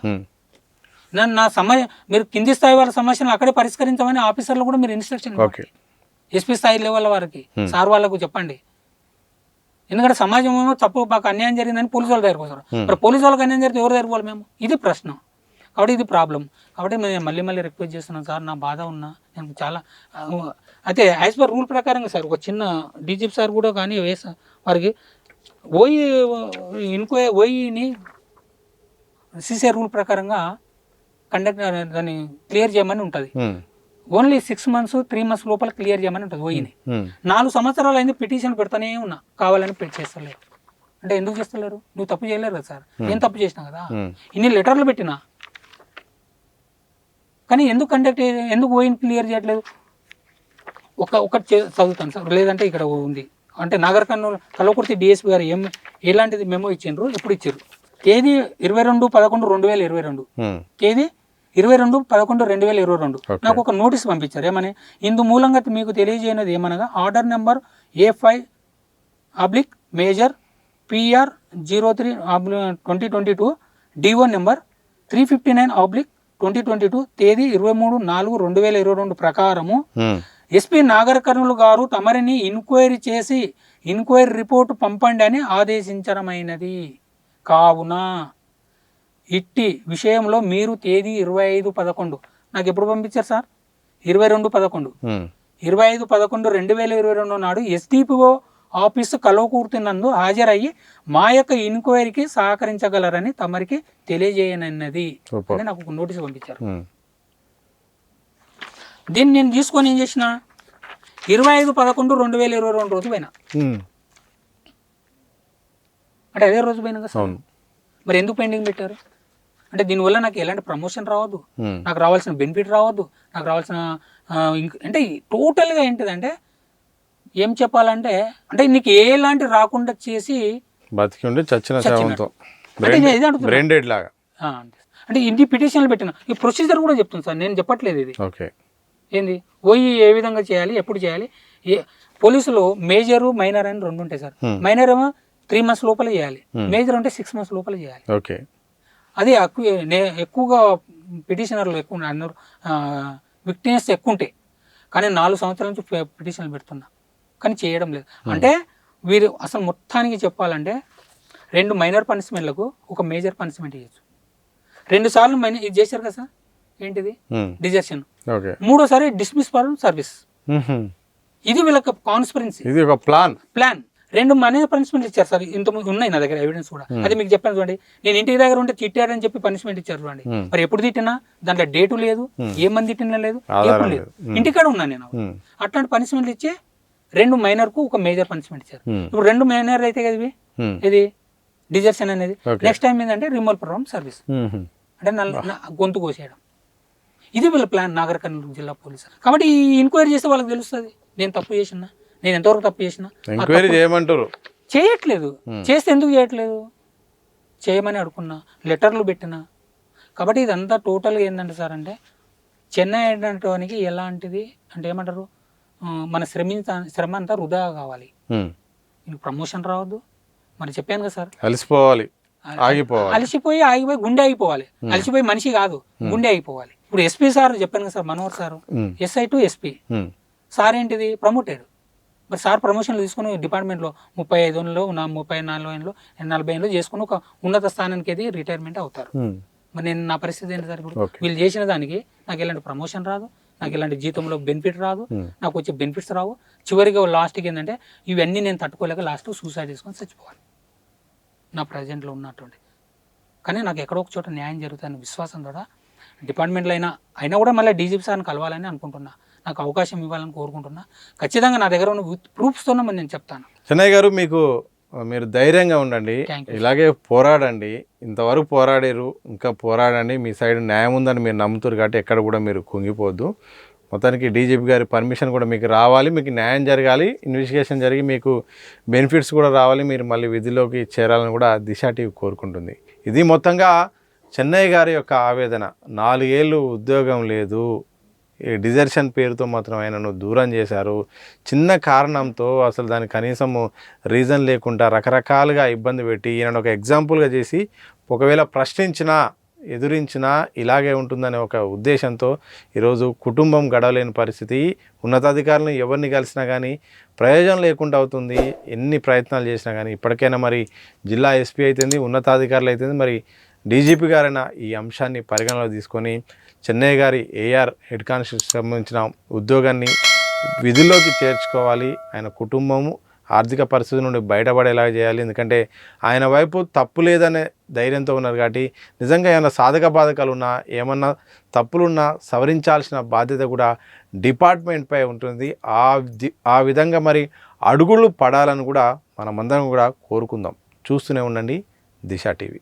నా సమస్య మీరు కింది స్థాయి వాళ్ళ సమస్యను అక్కడే పరిష్కరించమని ఆఫీసర్లు కూడా మీరు ఇన్స్ట్రక్షన్ ఎస్పీ స్థాయి లెవెల్ వారికి సార్ వాళ్ళకు చెప్పండి. ఎందుకంటే సమాజం ఏమో తప్పు మాకు అన్యాయం జరిగిందని పోలీసు వాళ్ళ దగ్గరకు వస్తారు, మరి పోలీసు వాళ్ళకి అన్యాయం జరిగితే ఎవరు దగ్గర మేము, ఇది ప్రశ్న. కాబట్టి ఇది ప్రాబ్లం. కాబట్టి నేను మళ్ళీ రిక్వెస్ట్ చేస్తున్నాను సార్, నా బాధ ఉన్నా నేను చాలా అయితే యాజ్ పర్ రూల్ ప్రకారంగా సార్ ఒక చిన్న డీజీపీ సార్ కూడా కానీ వారికి ఓఈని సీసీ రూల్ ప్రకారంగా కండక్ట్ దాన్ని క్లియర్ చేయమని ఉంటుంది. ఓన్లీ 6 months 3 months లోపల క్లియర్ చేయమని ఉంటుంది ఓఈని. 4 సంవత్సరాలు అయింది పిటిషన్ పెడతానే ఉన్నా, కావాలని చేస్తలేరు. అంటే ఎందుకు చేస్తలేరు, నువ్వు తప్పు చేయలేరు కదా సార్, నేను తప్పు చేసినా కదా, ఇన్ని లెటర్లు పెట్టినా కానీ ఎందుకు ఓఈని క్లియర్ చేయట్లేదు. ఒకటి చదువుతాను సార్, లేదంటే ఇక్కడ ఉంది అంటే నాగర్ కర్నూలు కల్వకుర్తి డిఎస్పీ గారు ఎలాంటిది మెమో ఇచ్చిండ్రు, ఎప్పుడు ఇచ్చారు, తేదీ 22/11/2022, తేదీ 22/11/2022 నాకు ఒక నోటీస్ పంపించారు. ఏమని, ఇందు మూలంగా మీకు తెలియజేయనది ఏమనగా order number A5/Maj PR 03/2022 DO number 359/2022 తేదీ 23/4/2022 ప్రకారము ఎస్పీ నాగర్ కర్నూలు గారు తమరిని ఎంక్వైరీ చేసి ఎంక్వైరీ రిపోర్టు పంపండి అని ఆదేశించడమైనది. కావున ఇట్టి విషయంలో మీరు తేదీ 25/11 నాకు ఎప్పుడు పంపించారు సార్, 25/11/2022 నాడు SDPO ఆఫీసు కల్వకుర్తి నందు హాజరయ్యి మా యొక్క ఎంక్వైరీకి సహకరించగలరని తమరికి తెలియజేయనన్నది అని నాకు ఒక నోటీస్ పంపించారు. దీన్ని నేను తీసుకొని ఏం చేసిన 25/11/2022 రోజు పోయినా, అంటే అదే రోజు పోయినా కదా సార్. మరి ఎందుకు పెండింగ్ పెట్టారు అంటే దీనివల్ల నాకు ఎలాంటి ప్రమోషన్ రావద్దు, నాకు రావాల్సిన బెనిఫిట్ రావద్దు, నాకు రావాల్సిన అంటే టోటల్గా ఏంటిదంటే ఏం చెప్పాలంటే అంటే నీకు ఎలాంటి రాకుండా చేసి బతికి ఉండి చచ్చిన శవంతో అంటే నేను ఇది అడుగుతున్నా. బ్రెయిన్ డెడ్ లాగా. అంటే ఇన్ని పిటిషన్లు పెట్టిన ఈ ప్రొసీజర్ కూడా చెప్తుంది సార్, నేను చెప్పట్లేదు ఇది. ఓకే. ఏంది పోయి ఏ విధంగా చేయాలి, ఎప్పుడు చేయాలి. పోలీసులు మేజర్ మైనర్ అని రెండు ఉంటాయి సార్. మైనర్ ఏమో 3 months లోపల చేయాలి, మేజర్ అంటే 6 months లోపల చేయాలి. ఓకే. అది ఎక్కువగా పిటిషనర్లు ఎక్కువ అన్నారు, విక్టిమ్స్ ఎక్కువ ఉంటాయి. కానీ 4 సంవత్సరాల నుంచి పిటిషన్లు పెడుతున్నా కానీ చేయడం లేదు. అంటే వీరు అసలు మొత్తానికి చెప్పాలంటే 2 మైనర్ పనిష్మెంట్లకు ఒక మేజర్ పనిష్మెంట్ ఇవ్వచ్చు. 2 సార్లు ఇది చేశారు కదా సార్, ఏంటిది డిజర్షన్. మూడోసారి డిస్మిస్ ఫర్ సర్వీస్. ఇది వీళ్ళకి కాన్స్పిరెన్సీ, ఇది ఒక ప్లాన్. 2 మైనర్ పనిష్మెంట్ ఇచ్చారు సార్. ఇంతకుముందు ఉన్నాయి నా దగ్గర ఎవిడెన్స్ కూడా. అది మీకు చెప్పాను చూడండి. నేను ఇంటి దగ్గర ఉంటే తిట్టారని చెప్పి పనిష్మెంట్ ఇచ్చారు చూడండి. మరి ఎప్పుడు తిట్టినా దాంట్లో డేటు లేదు, ఏ మంది తిట్టినా లేదు, ఎప్పుడు లేదు. ఇంటికాడ ఉన్నాను నేను. అట్లాంటి పనిష్మెంట్లు ఇచ్చే 2 మైనర్కు ఒక మేజర్ పనిష్మెంట్ ఇచ్చారు. ఇప్పుడు 2 మైనర్ అయితే కదా ఇవి, ఇది డిజర్షన్ అనేది. నెక్స్ట్ టైం ఏంటంటే రిమూవల్ ఫ్రమ్ సర్వీస్, అంటే గొంతు కోసేయడం. ఇది వీళ్ళ ప్లాన్ నాగర్ కర్నూలు జిల్లా పోలీసు. కాబట్టి ఈ ఎంక్వైరీ చేస్తే వాళ్ళకి తెలుస్తుంది నేను తప్పు చేసినా, నేను ఎంతవరకు తప్పు చేసినా. ఎంక్వైరీ చేయమంటారు, చేయట్లేదు. చేస్తే ఎందుకు చేయట్లేదు, చేయమని అడుగున్నా, లెటర్లు పెట్టినా. కాబట్టి ఇదంతా టోటల్గా ఏంటంటే సార్, అంటే చెన్నై అనడానికి ఎలాంటిది అంటే ఏమంటారు, మన శ్రమ అంతా వృధా కావాలి. ప్రమోషన్ రావద్దు. మరి చెప్పాను కదా సార్, అలసిపోయి ఆగిపోయి గుండె అయిపోవాలి. అలసిపోయి మనిషి కాదు, గుండె అయిపోవాలి. ఇప్పుడు ఎస్పీ సార్ చెప్పాను కదా sir, Manohar sir, SI to SP sir ఏంటిది ప్రమోటెడ్. మరి సార్ ప్రమోషన్లు తీసుకుని డిపార్ట్మెంట్లో 35 ఏళ్ళు, 34 ఏళ్ళు, 40 ఏళ్ళు చేసుకుని ఒక ఉన్నత స్థానానికి అది రిటైర్మెంట్ అవుతారు. మరి నేను నా పరిస్థితి ఏంటి సార్, ఇప్పుడు వీళ్ళు చేసిన దానికి నాకు ఎలాంటి ప్రమోషన్ రాదు, నాకు ఇలాంటి జీతంలో బెనిఫిట్ రాదు, నాకు వచ్చే బెనిఫిట్స్ రావు. చివరిగా లాస్ట్కి ఏంటంటే ఇవన్నీ నేను తట్టుకోలేక లాస్ట్ సూసైడ్ చేసుకొని చచ్చిపోవాలి నా ప్రజెంట్లో ఉన్నటువంటి. కానీ నాకు ఎక్కడో ఒక చోట న్యాయం జరుగుతుందని విశ్వాసం కూడా డిపార్ట్మెంట్లో అయినా కూడా మళ్ళీ డీజీపీ సార్ని కలవాలని అనుకుంటున్నా. నాకు అవకాశం ఇవ్వాలని కోరుకుంటున్నా. ఖచ్చితంగా నా దగ్గర ఉన్న ప్రూఫ్స్తోనే నేను చెప్తాను. చెన్నై గారు, మీరు ధైర్యంగా ఉండండి, ఇలాగే పోరాడండి. ఇంతవరకు పోరాడారు, ఇంకా పోరాడండి. మీ సైడ్ న్యాయం ఉందని మీరు నమ్ముతారు కాబట్టి ఎక్కడ కూడా మీరు కుంగిపోద్దు. మొత్తానికి డీజీపీ గారి పర్మిషన్ కూడా మీకు రావాలి, మీకు న్యాయం జరగాలి, ఇన్వెస్టిగేషన్ జరిగి మీకు బెనిఫిట్స్ కూడా రావాలి, మీరు మళ్ళీ విధిలోకి చేరాలని కూడా దిశ టీవీ కోరుకుంటుంది. ఇది మొత్తంగా చెన్నై గారి యొక్క ఆవేదన. 4 ఏళ్ళు ఉద్యోగం లేదు, ఈ డిజర్షన్ పేరుతో మాత్రం ఆయనను దూరం చేశారు. చిన్న కారణంతో అసలు దానికి కనీసం రీజన్ లేకుండా రకరకాలుగా ఇబ్బంది పెట్టి ఈయనను ఒక ఎగ్జాంపుల్గా చేసి ఒకవేళ ప్రశ్నించినా ఎదురించినా ఇలాగే ఉంటుందనే ఒక ఉద్దేశంతో ఈరోజు కుటుంబం గడవలేని పరిస్థితి. ఉన్నతాధికారులను ఎవరిని కలిసినా కానీ ప్రయోజనం లేకుండా అవుతుంది. ఎన్ని ప్రయత్నాలు చేసినా కానీ ఇప్పటికైనా మరి జిల్లా SP అయితేంది, ఉన్నతాధికారులు అయితేంది, మరి డీజీపీ గారైనా ఈ అంశాన్ని పరిగణలో తీసుకొని చెన్నై గారి AR హెడ్ కానిస్టేబుల్కి సంబంధించిన ఉద్యోగాన్ని విధుల్లోకి చేర్చుకోవాలి. ఆయన కుటుంబము ఆర్థిక పరిస్థితి నుండి బయటపడేలాగా చేయాలి. ఎందుకంటే ఆయన వైపు తప్పు లేదనే ధైర్యంతో ఉన్నారు కాబట్టి నిజంగా ఏమైనా సాధక బాధకాలు ఉన్నా, ఏమన్నా తప్పులున్నా సవరించాల్సిన బాధ్యత కూడా డిపార్ట్మెంట్పై ఉంటుంది. ఆ విధంగా మరి అడుగులు పడాలని కూడా మనమందరం కూడా కోరుకుందాం. చూస్తూనే ఉండండి దిశ టీవీ.